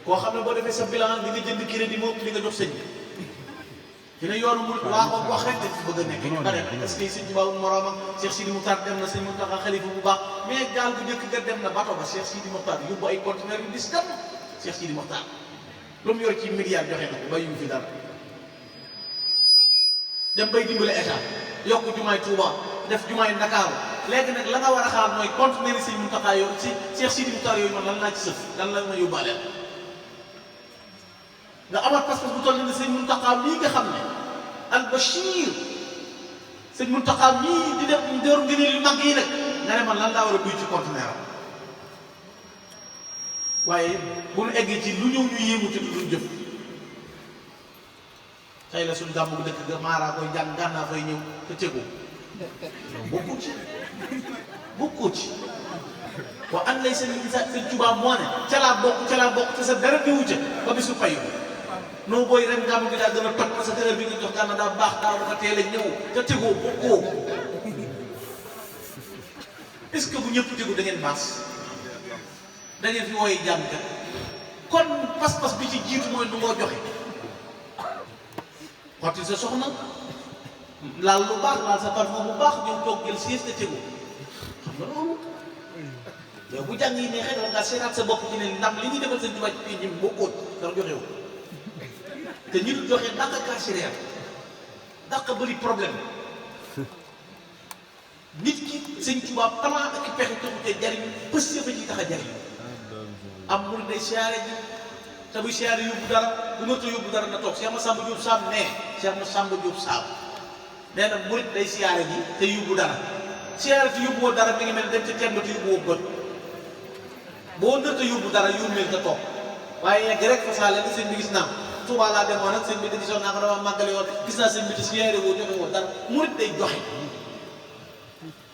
koo xam ne boo defee sa bilan li nga jënd crédit moom li nga jox sëñ bi dina yoonu mu waa ko wax rek dañ fi bëgg a nekk ñu bare est-ce que sëñ Tuubaa moroomam Cheikh Sidi Moukhtar dem na sëñ Mountakha xalifa bu baax mais gaal bu njëkk nga dem na bato ba Cheikh Sidi Moukhtar yóbbu ay conteneur yu dis dem Cheikh Sidi Moukhtar lu mu yor ci milliard joxe na ko bàyyi fi dara dem bay dimbale état yokk jumaay Touba def jumaay Ndakaaru léegi nag la nga war a xaar mooy conteneur yi sëñ Mountakha yow ci Cheikh Sidi Moukhtar yooyu man lan laa ci sëf lan la ma yóbbaaleel nga amaat pas-pas bu toll ni sëñ Mountakha mii nga xam ne al Bachir sëñ Mountakha mii di def door ngëneel yu mag yi nag nga ne man lan laa war a duy ci conteneur am waaye bu ñu eggee ci lu ñëw ñu yéemu ci duñ jëf tey la suñ gàmmu dëkk ga maaraa koy jàng gànnaa fay ñëw te tegoo bokkoo ci bokkoo ci wa an lay seen sëñ Tuubaa moo ne ca laa bokk te sa dara di wuute ba bisu fayu non booy ren gàmmu gi daa gën a toj parce que heure bi nga jox gànna daa baax daaw dafa teel a ñëw te tegoo bokkoo est-ce que bu ñëpp tegu da ngeen baas da ngeen fi wooyee jàmm kat kon pas-pas bi ci jiitu mooy nu ngoo joxe xotti sa soxna laal lu baax laal sa parfum bu baax ñëw toog jël siis te tegu xam nga loolu yow bu jàng yi neexee da nga seetaat sa bopp ci ne ndam li ñuy defal seen tubaab ci fii ñi bokkoo ndax joxewu te ñi dul joxe dàq carcéréer dàq bëri problème nit ki sëñ Tuubaa plan ak pexe taxu te jariñ pës yëfa ci tax a jariñ am mu day siyaare ji te buy siyaare yóbbu dara bu mënta yóbbu dara na toog Cheikh Massamba Diop Samb Cheikh Massamba Diop Samb nee na murit day siyaare ji te yóbbu dara siyaare te yóbbu woo dara mi ngi mel dem ca teen ba te yóbbu woo bët boo nëtta yóbbu dara yóbbeel te toog waaye yegg rek fasaale ni sëñ bi gis naa Touba laa demoon nag sëñ bi da gisoon naa ko dama màggale woon gis naa sëñ bi te siyaare woo joxe woo dara murit day joxe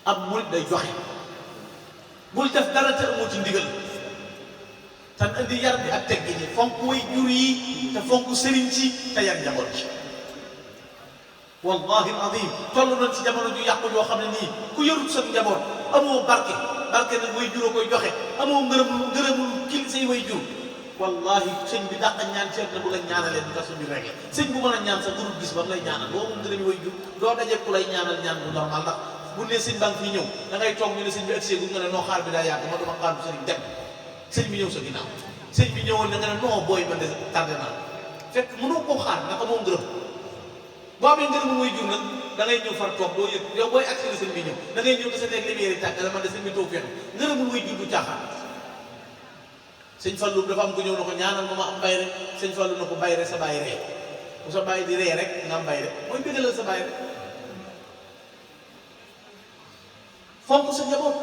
am murit day joxe bul def dara te amoo ci ndigal tan indi yar bi ak teggi ñi fonk way jur yi te fonk sëriñ ci te yar njaboot ci wallahi alazim toll nañ ci jamono ju yàqu yoo xam ne nii ku yorut sa njaboot amoo barke barke nag way juró koy joxe amoo ngërëmul kil say way jur wallahi sëñ bi dàq ñaan ci àddina bu la ñaanalee du tax suñu rek sëñ bu mën a ñaan sax gurub gis ba lay ñaanal boo moom ngërëmi way jur doo daje ku lay ñaanal ñaan bu normal ndax bu ne sëñ baa ngi fii ñëw da ngay toog ñu ne sëñ bi agsee gu nga ne noo xaar bi daa yàgg ma dama xaar bu sëriñ dem sëñ bi ñëw sa ginnaaw sëñ bi ñëwoon na nga ne non booy man de tardé naa fekk mënoo koo xaar naka moom ngërëm boo amee ngërëm mooy jur nag da ngay ñëw far toog doo yëg yow booy agsi la sëñ bi ñëw da ngay ñëw te sa teeg lumière yi tàkk la man de sëñ bi toog fenn ngërëmul mooy jur du caaxaan sëñ Fallu dafa am ko ñëw na ko ñaanal ma am bayre sëñ Fallu na ko bayre sa bàyyi ree bu sa bàyyi di ree rek nga am bayre mooy bëggalal sa bàyyi rek fonk sa njaboot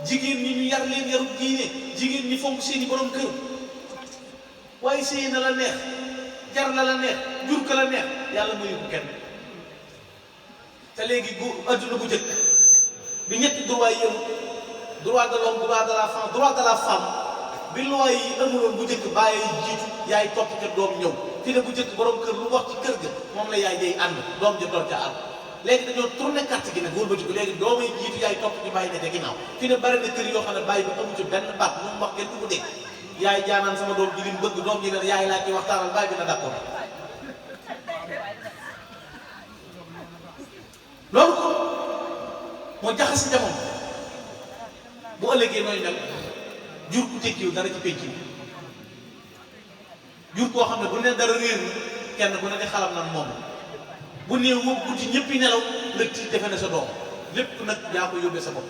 jigéen ñi ñu yar leen yarub diine jigéen ñi fonk seeni borom kër waaye sëy na la neex jar na la neex jur ka la neex yàlla mayu ko kenn te léegi bu adduna bu jëkk bi ñetti droit yi droit de l'homme droit de la femme bi loi yi amuloon bu jëkk bàyyi jiitu yaay topp ca doom ñëw fi ne bu jëkk borom kër lu wax ci kër ga moom la yaay day ànd doom ja doon ca ànd léegi dañoo tourné carte gi nag wëlbati ko léegi doomay jiitu yaay topp ci bàyyi ne ca ginnaaw fi ne bari na kër yoo xam ne bàyyi bi amu ci benn baat lu mu wax kenn du ko dégg yaay jaanaan sama doom ji li mu bëgg doom ji ne yaay laa ci waxtaanal bàyyi bi na d'accord loolu ko moo jaxasi jamono bu ëllëgee nooy mel jur ku tekkiw dara ci penc bi jur koo xam ne bu ne dara réer kenn bu ne di xalam nan moom bu néew wóob guddi ñëppi nelaw la tiit defe ne sa doom lépp nag yaa ko yóbbee sa bopp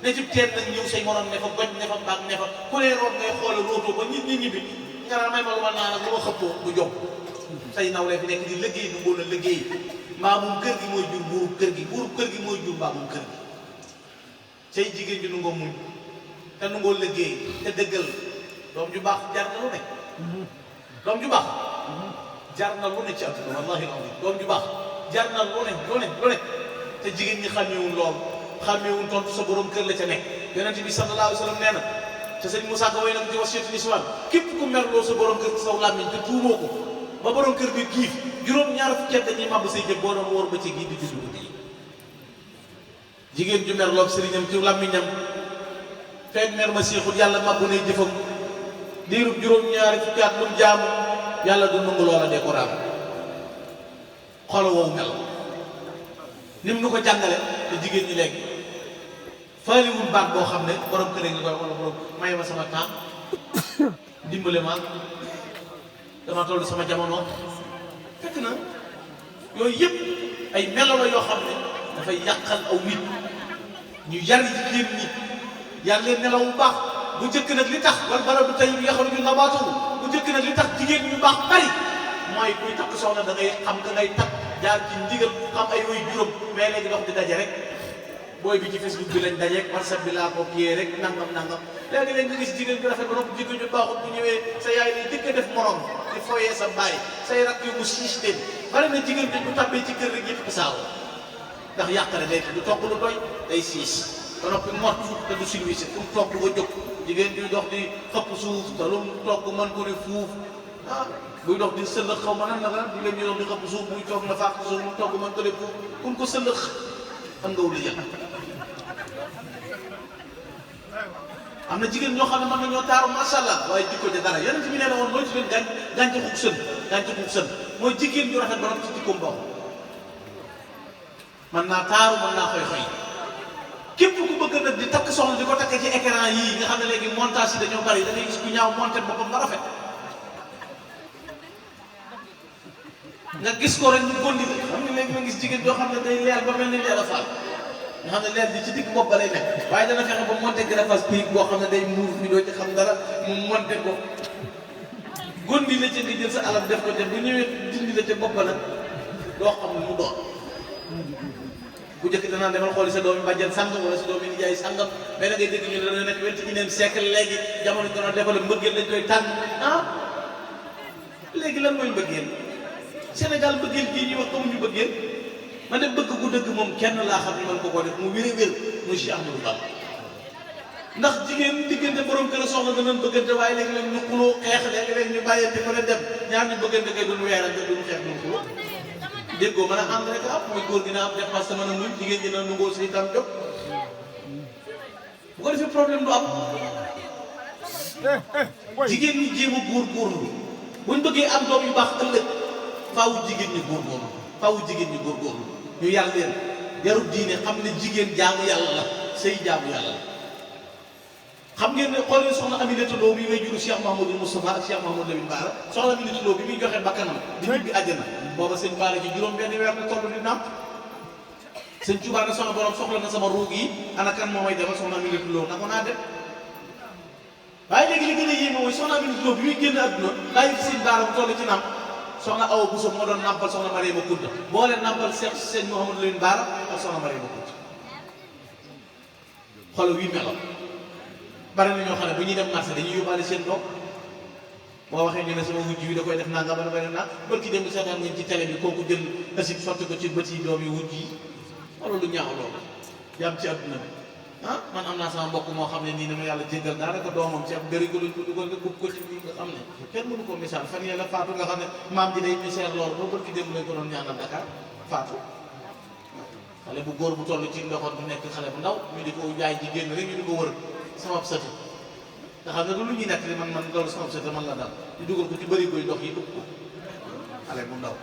ne ci teen nag ñëw say morom ne fa goj ne fa mbaag ne fa ku lee root ngay xoole rootoo ba nit ñi ñibbi nga naan may ma lu ma naan ak lu ma xëppoo bu jom say nawle fi nekk di liggéey nu ngóon a liggéey mbaa moom kër gi mooy jur buurub kër gi mooy jur mbaa moom kër gi say jigéen ji nu ngoo muñ te nu ngoo liggéey te dëggal doom ju baax jar na lu ne doom ju baax jar na lu ne ci àdduna wallahi doom ju baax jar na lu ne te jigéen ñi xàmmeewuñ lool xàmmeewuñ tontu sa borom kër la ca nekk yonent bi sallallahu alayhi wa sallam nee na te sëñ Moussa Ka way na ko ci wasiyatul islam képp ku merloo sa borom kër saw làmmiñ te tuumoo ko ba borom kër bi giif juróom-ñaar fukki at dañuy màbb say jëf boo doon wóor ba ci gii di julli guddi jigéen ju merloo sëriñam ci làmmiñam feeg mer ma siixut yàlla màbbu ne jëfam diirub juróom-ñaari fukki at lu mu jaamu yàlla du nangu loola dee ko raam xolo woowu mel ni mu nu ko jàngale te jigéen ñi léegi faaliwul baat boo xam ne borom kër nga koy wala borom may ma sama temps dimbale ma dama toll sama jamono fekk na yooyu yëpp ay melo la yoo xam ne dafay yàqal aw nit ñu yar jigéen ñi yar leen nelaw bu baax bu njëkk nag li tax wal baladu tayyibu yaxruju nabaatuhu bu njëkk nag li tax jigéen ñu baax bari mooy kuy takk soxna da ngay xam ka ngay takk jaar ci ndigal xam ay way juróom mais léegi dox di daje rek booy bi ci Facebook bi lañ dajeeg WhatsApp bi laa ko kiyee rek nangam léegi-léeg nga gis jigéen bi rafet ba noppi jikko ñu baaxut bu ñëwee sa yaay lay dëkk def morom di foyee sa baay say rakk yu mu siis leen bari na jigéen bi bu tàbbee ci kër rek yëpp ko saaw ndax yàqale day du togg lu doy day siis ba noppi mot te du silwise fu mu togg ba jóg jigéen di dox di xëpp suuf te lu mu togg mën ko ne fuuf buy dox di sëllëx xaw ma nan la di leen ñu dox di xëpp suuf buy toog na faax suuf mu togg mën ko ne fuuf kun ko sëllëx xam nga wula jël am na jigéen ñoo xam ne mën nañoo taaru macha allah waaye jikko ja dara yonent bi nee na woon mooy ci leen gàncaxu sën mooy jigéen ju rafet ba noppi ci jikkoom baax mën naa taaru mën naa xoy képp ku bëgg nag di takk soxna di ko takkee ci écran yii nga xam ne léegi montage yi dañoo bari da ngay gis ku ñaaw monté boppam ba rafet nga gis ko rek ñu gondi la xam ne léegi nga gis jigéen joo xam ne day leer ba mel ni leer a faal nga xam ne leer bi ci digg bopp ba lay nekk waaye dana fexe ba monté greffage piig boo xam ne day muur fi doo ci xam dara mu monté ko gondi la ca nga jël sa alal def ko te bu ñëwee dindi la ca bopp ba nag doo xam ne mu doon bu njëkk danaa demal xooli sa doomi bàjjen sàngam wala sa doomi nijaay sàngam mais da ngay dégg ñu ne dana nekk 21e siècle léegi jamono ñu doon defal mbëggeel dañ koy tànn léegi lan mooy mbëggeel Sénégal mbëggeel gii ñuy wax xamuñu mbëggeel ma ne bëgg gu dëgg moom kenn laa xam ne man ko def mu wér a wér muy Cheikh Ahmadou Bamba ndax jigéen diggante borom kër soxna danañ bëggante waaye léegi-léeg ñu xuloo xeex léegi-léeg ñu bàyyante ko ne dem ñaar ñu bëggante kay duñ weerante duñ xeex duñ xuloo déggoo mën a ànd rek mooy góor gi na am dépasse mën a muñ jigéen ñi na nungoo si itam jóg bu ko defee problème du am. jigéen ñi jéem a góorgóorlu buñ bëggee am doom yu baax ëllëg faaw jigéen ñi góorgóorlu faaw jigéen ñi góorgóorlu ñu yar leen yarub diine xam ne jigéen jaamu yàlla la sëy jaamu yàlla la. xam ngeen ne xool leen soxna Aminata Lo bi may juru Cheikh Mahamadou Moustapha ak Cheikh Mahamadou Lamine Bara soxna Aminata Lo bi muy joxe bakkanam di ñibbi àjjana booba sëñ Bara ci juróom-benn weer la toll di nàmp sëñ Tuubaa ne sama borom soxla na sama ruug yi ana kan moo may demal soxna Aminata Lo na ko naa dem waaye léegi li gën a yéeme mooy soxna Aminata Lo bi muy génn àdduna bàyyi fi sëñ Bara bu toll ci nàmp soxna Awa Bousso moo doon nàmpal soxna Mariama Kunta boo leen nàmpal Cheikh sëñ Mahamadou Lamine Bara ak soxna Mariama Kunta xoolal wii melo bari na ñoo xam ne bu ñuy dem marché dañuy yóbbaale seen doom boo waxee ñu ne sama wujj bi da koy def nangam ba beneen naa bët ki dem seetaan ngeen ci télé bi kooku jël asib sotti ko ci bët yi doom yi wujj yi wala lu ñaaw loolu yam ci adduna bi ah man am naa sama mbokk moo xam ne nii dama yàlla jéggal daanaka doomam ci ab bërigo lañ ko dugal nga gub ko ci bii nga xam ne kenn mënu ko misaal fan yee la faatu nga xam ne maam ji day misaal loolu ba bët ki dem lañ ko doon ñaanal Dakar faatu xale bu góor bu toll ci ndoxoon bu nekk xale bu ndaw ñu di ko jaay jigéen rek ñu di ko wër sama sëti nga xam ne du lu ñuy nekk man loolu sama sëti man la dal di dugal ko ci bëri koy ndox yi ëpp ko xale bu ndaw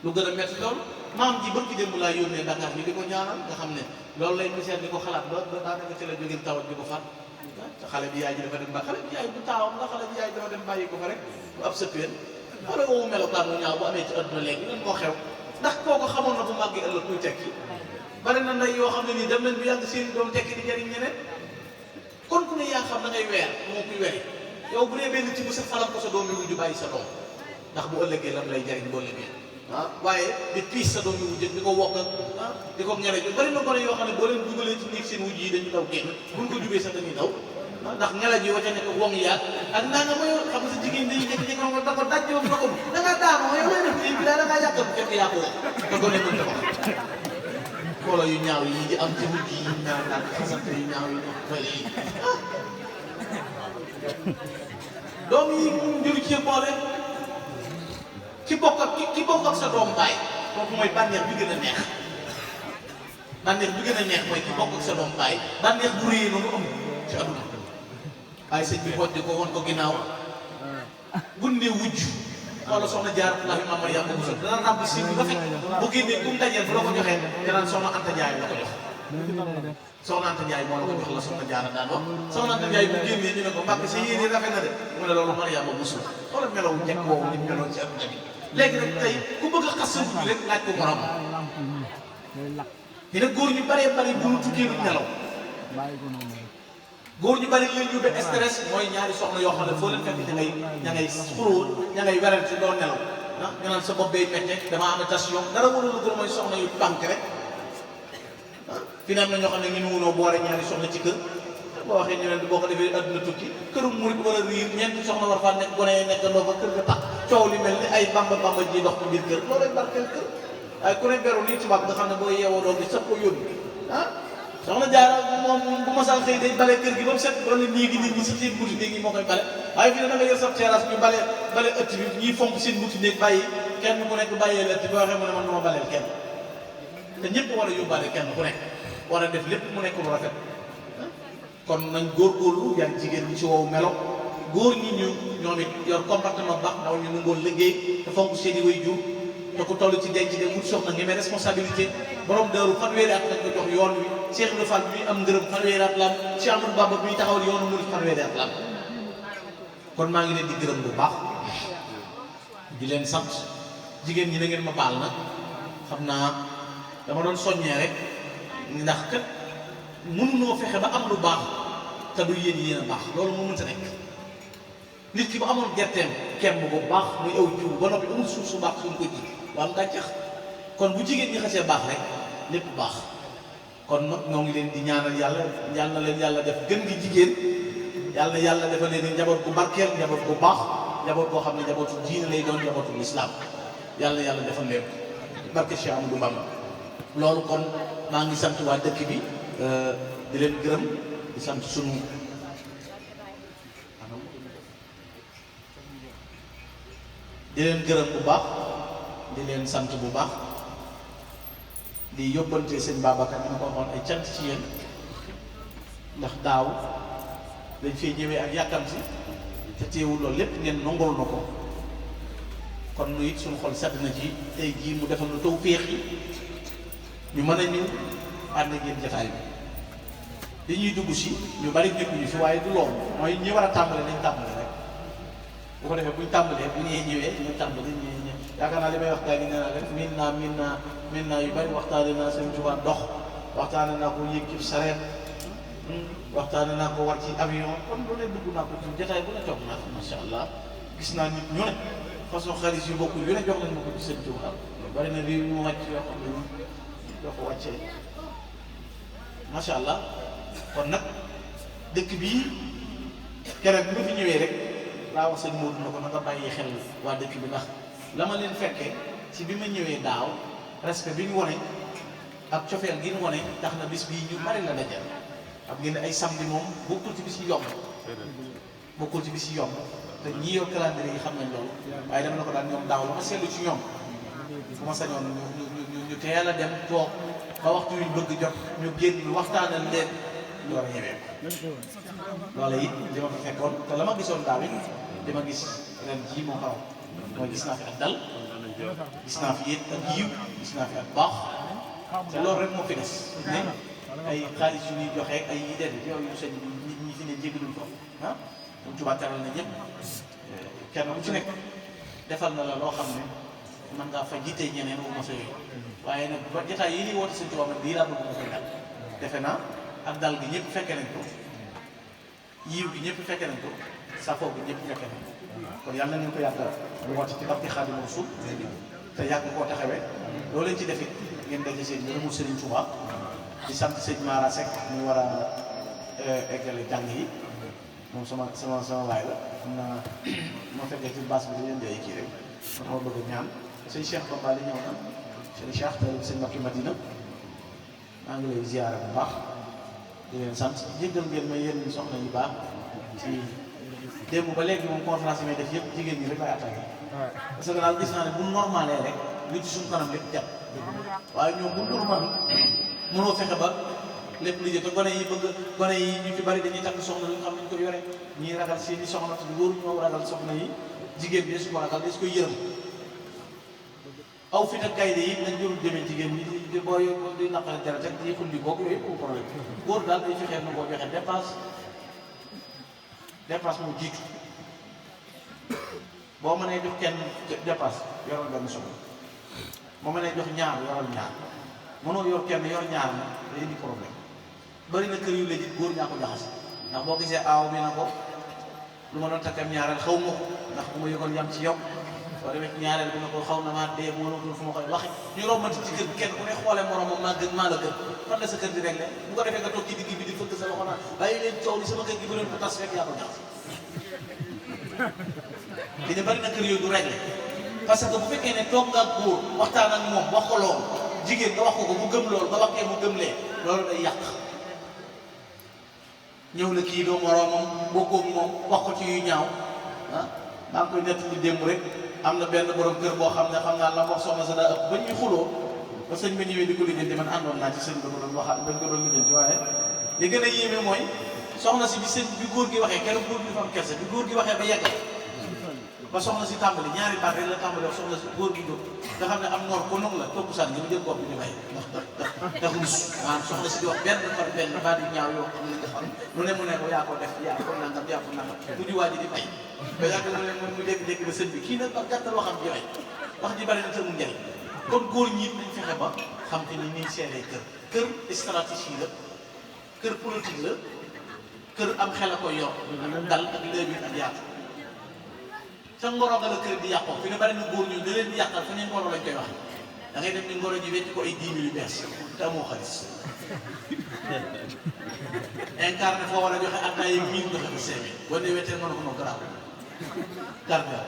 lu gën a metti loolu maam ji bëgg démb laa yónnee Dakar ñu di ko ñaanal nga xam ne loolu lay misère di ko xalaat ba daanaka ci la jógee tawat di ko faat te xale bi yaay ji dafa dem ba xale bi yaay bu taawam la xale bi yaay dafa dem bàyyi ko fa rek bu ab sëppeen wala woowu melokaan bu ñaaw bu amee ci adduna léegi lan moo xew ndax kooku xamoon na bu màggee ëllëg kuy tekki bari na ndey yoo xam ne nii dem nañ bu yàgg seen doom tekki di jariñ ñeneen kon ku ne yaa xam na ngay weer moo kuy weri yow bu dee benn ci bu sa falam ko sa doom yi wujju bàyyi sa doom ndax bu ëllëgee lam lay jariñ boo ëllëgee waaye di piis sa doom yi wujj di ko wokk di ko ñere ju bari na gone yoo xam ne boo leen dugalee ci néeg seen wujj yi dañu daw génn buñ ko jubee sax dañuy daw ndax ngela ji wacca nekk wong yaag ak naa nga mooy xam nga sa jigéen dañuy jékki-jékki nga da ko daj moom da ko da ngaa daanoo yow lay def bi daa da ngaa yàqal fekk yaa ko wax te gone mën ta wax xoolal yu ñaaw yi di am ci wujj yi ñaaw naan xasante yu ñaaw yi bëri yi doom yi njëriñ ci boole ki bokk ak sa doom baay kooku mooy bànneex bi gën a neex bànneex bi gën a neex mooy ki bokk ak sa doom baay bànneex bu réyee noonu am ci aduna waaye sëñ bi bojj ko woon ko ginnaaw gunne wujj wala soxna jaar la fi maam yàlla ko dana ràbb si bu rafet bu génnee kum dajeel bu la ko joxee danaan soxna Anta Ndiaye la ko jox soxna Anta Ndiaye moo la ko jox la soxna Jaara daan wax soxna Anta Ndiaye bu génnee ñu ne ko mbàkk sa yéene rafet na de mu ne loolu Mariama Musul wala melaw njëkk boobu ni meloon ci adduna bi léegi nag tey ku bëgg a xas sa wujj rek laaj ko borom dina góor ñu baree bari bu ñu tukkee lu nelaw góor ñu bari leen yóbbee stress mooy ñaari soxna yoo xam ne foo leen fekk ña ngay xuróol ña ngay werante ci doo nelaw ñu naan sa bopp bay métte dama am tension dara mënul gën mooy soxna yu banque rek fi ne am na ñoo xam ne ñu mënoo boole ñaari soxna ci kër boo waxee ñu ne boo ko defee adduna tukki kërum murit wala riir ñeenti soxna war faa nekk gone yi nekk ndoo fa kër ga tax coow li mel ni ay bamba ji dox ci biir kër loolu ay barkeel kër waaye ku ne beru nii tubaab nga xam ne boo yeewoo doom bi sax ko yóbbu soxna Jaara moom bu ma saa xëy day bale kër gi ba mu set doon nii gi nit ñi si seen buti néeg yi moo koy bale waaye fi ne da nga yor sa terrasse ñu bale ëtt bi ñuy fonk seen buti néeg bàyyi kenn ku nekk bàyyee la ëtt bi waxee mu ne man duma baleel kenn te ñëpp war a yóbbaale kenn ku nekk war a def lépp mu nekk lu rafet kon nañ góorgóorlu yan jigéen ñi ci wow melo góor ñi ñu ñoom it yor comportement baax ndaw ñu nangoo liggéey te fonk seen i way jur te ku toll ci denc de wut soxna ngi mais responsabilité borom daaru fanweeri at lañ ko jox yoon wi Cheikh Ibrahima Fall bi muy am ngërëm fanweeri at la am Cheikh Amadou Bamba bi muy taxawal yoonu murid fanweeri at la am kon maa ngi leen di gërëm bu baax di leen sant jigéen ñi na ngeen ma baal nag xam naa dama doon soññee rek ndax kat mënunoo fexe ba am lu baax te du yéen a baax loolu moo mënta nekk nit ki bu amoon gerteem kemb bu baax muy aw jiw ba noppi amul suuf su baax suñ ko ji waa am gàncax kon bu jigéen ñi xasee baax rek lépp baax kon nag ñoo ngi leen di ñaanal yàlla yal na leen yàlla def gën gi jigéen yàlla defal leen ni njaboot bu barkeel njaboot bu baax njaboot boo xam ne njabootu diine lay doon njabootu lislaam yàlla defal leen barke Cheikh Amadou Bamba loolu kon maa ngi sant waa dëkk bi di leen gërëm di sant sunu di leen gërëm bu baax di leen sant bu baax di yóbbante seen Babacar ñu ko waxoon ay cant ci yéen ndax daaw dañ fee ñëwee ak yàkkam si te teewul loolu lépp ngeen nongol na ko kon nu it suñu xol sedd na ci tey jii mu defal nu taw féex yi ñu mën a ñëw ànd ak yéen jotaay bi ñuy dugg si ñu bari nekkuñu fi waaye du loolu mooy ñi war a tàmbale nañ tàmbale rek bu ko defee buñ tàmbalee bu ñee ñëwee ñu tàmbale ñee yaakaar naa li may wax gaa yi nee naa leen miin naa yu bari waxtaane naa Sëriñ Tuubaa dox waxtaane naa ko yéeg ci sareet waxtaane naa ko war ci avion kon lu ne dugg naa ko ci jotaay bu ne toog naa ko masha Allah gis naa nit ñu ne façon xaalis yu bokkul yu ne jox nañ ma ko ci Sëriñ Tuubaa bari na réew yu mu wàcc yoo xam ne doo ko wàccee masha Allah kon nag dëkk bii keroog bi nga fi ñëwee rek laa wax sëñ Modou na ko na nga bàyyi xel waa dëkk bi ndax la ma leen fekkee ci bi ma ñëwee daaw respect bi ñu wone ak cofeel gi ñu wone tax na bis bii ñu bari la dajal xam ngeen ne ay samedi moom bokkul ci bis yi yomb bokkul ci bis yi yomb te ñi yor calendrier yi xam nañ loolu waaye dama na ko daan ñoom daaw la ma seetlu ci ñoom fu ma sañoon ñu teel a dem toog ba waxtu yu bëgg jot ñu génn waxtaanal leen ñu war a ñëwee loola it li ma fa fekkoon te la ma gisoon daaw it li ma gis ren jii moo xaw mooy gis naa fi ak dal gis naa fi it ak yiw gis naa fi ak baax te loolu rek moo fi des ne ay xaalis yu ñuy joxe ay yi dedd yooyu sëñ bi nit ñi fi ne jégaluñ ko ah Sëñ Tuubaa teral na ñëpp kenn ku ci nekk defal na la loo xam ne mën ngaa fa jiite ñeneen wu ma sa yooyu waaye nag ba jotaay yi ñuy woote Sëñ Tuubaa man lii laa bëgg ma koy dal defe naa ak dal gi ñëpp fekke nañ ko yiw gi ñëpp fekke nañ ko safoo gi ñëpp fekke nañ ko kon yàlla nañu ko yàgg lu woote ci barke Xaadimu Rasuul te yàgg koo taxawee loolu leen ci defit ngeen daje seen ngërëmu Sëriñ Tuubaa di sant sëñ Mara Seck ñu war a eggale jàng yi moom sama waay la xam naa moo fekkee ci base bi dañ leen di kii rek moo bëgg ñaan sëñ Cheikh Bamba li ñëw na sëñ Cheikh te sëñ Makki Madina maa ngi lay ziyaara bu baax di leen sant jéggal ngeen ma yéen soxna yu baax ci démb ba léegi moom conférence yi may def yëpp jigéen ñi rek lay attaqué parce que daal gis naa ne bu normalé rek li ci suñu kanam lépp jàpp waaye ñoom bu normal mënoo fexe ba lépp li jël te gone yi ñu ci bari dañuy takk soxna lu xam nañ ko yore ñii ragal seeni soxna te góor ñoo ragal soxna yi jigéen bi su ko ragal des koy yërëm aw fit ak gaynde yi nañ jëlul demee jigéen ñi di booy di naqare dara rek di xulli boog yooyu yëpp problème góor daal day fexee na koo joxe dépasse moo jiitu boo mënee jox kenn dépasse yoral benn soxla boo mënee jox ñaar yoral ñaar mënoo yor kenn yor ñaar na day indi problème bari na kër yu léegi góor ñaa ko jaxase ndax boo gisee aaw bi na ko lu ma doon takkam ñaareel xaw ma ko ndax bu ma yëgoon yam ci yow soo demee ci ñaareel bi na ko xaw na maa dee mënatul fu ma koy waxe ñu rombati ci kër kenn ku ne xoolee moromam maa la gën fan la sa kër di réglé bu ko defee nga toog ci digg bi di fëgg sa loxo naan bàyyi leen coow li sama kër gi bu leen ko tas fekk yaa ko jaxase li ne bari na kër yooyu du réglé parce que bu fekkee ne toog nga ak góor waxtaan ak moom wax ko loolu jigéen nga wax ko mu gëm loolu ba waxee mu gëm lee loolu day yàq ñëw la kii doo moroomam bokkoog moom wax ko ci yu ñaaw ah maa ngi koy nett li démb rek am na benn borom kër boo xam ne xam naa la wax soxna sa daa ëpp ba ñuy xuloo ba sëñ ba ñëwee di ko lijjanti man àndoon naa ci sëñ ba ko doon waxaat bañ ko doon lijjanti waaye li gën a yéeme mooy soxna si bi góor gi waxee keroog góor gi dafa am kersa bi góor gi waxee ba yeggal ba soxna si tàmbali ñaari baat rek la tàmbali wax soxna si góor gi jóg nga xam ne am noor ko noonu la topp sànni mu jël bopp bi ñu bay ndax rus maanaam soxna si di wax benn par benn baat yu ñaaw yoo xam ne nga xam lu ne mu ne ko yaa ko def yaa ko nangam yaa ko nangam bu di waa ji di fay ba yàgg mu ne mu dégg-dégg ba sëñ bi kii nag ak gàttal waxam ji way wax ji bari na te mu njëriñ kon góor ñi nañ fexe ba xam te ni ñuy seeree kër stratégie la kër politique la kër am xel a koy yor dal ak léegi ak yaatu sa ngoro nga la kër di yàqoo fi ne bari na góor ñu da leen di yàqal fa ne ngoro lañ koy wax da ngay dem ni ngoro ji wecc ko ay 10 000 yu bees te amoo xaalis incarné foo war a joxe ak ay 1000 joxe ko 5000 boo nee wettee mën a ko no garaaw garga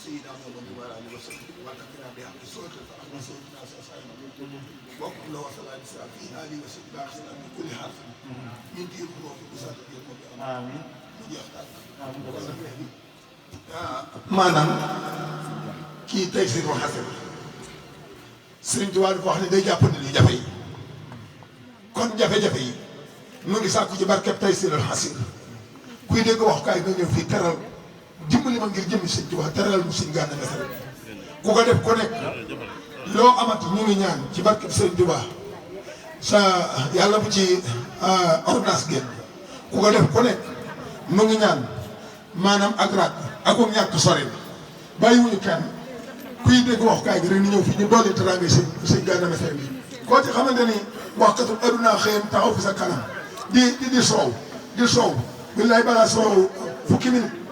سيدنا محمد وعلى اله وصحبه وتكرم بحق سوره فاحمد سيدنا سيدنا وقل له صلاه الاسلام في هذه وسجد باخر من كل حرف من دين حروف بساط امين maanaam kii tey si waxase Sëriñ Tuubaa dafa wax ne day jàppandi li jafe yi kon jafe-jafe yi mu ngi sàkku ci barkeb Taysiirul Asiir kuy dégg waxukaay nga ñëw fii teral dimbali ma ngir jëmmi Sëriñ Tuubaa teral mu Sëriñ Gana Messere ku ko def ku nekk loo amati ñu ngi ñaan ci barkeb Sëriñ Tuubaa sa yàlla bu ci ordonnance génn ku ko def ku nekk mu ngi ñaan maanaam ak raat ak ñàkk sori bàyyiwuñu kenn kuy dégg waxukaay gi rek ni ñëw fii ñu dolli teraanga Sëriñ Gana Messere bi koo ci xamante ni waxkatu aduna xëyam taxaw fi sa kanam di soow billaay balaa soow fukki minute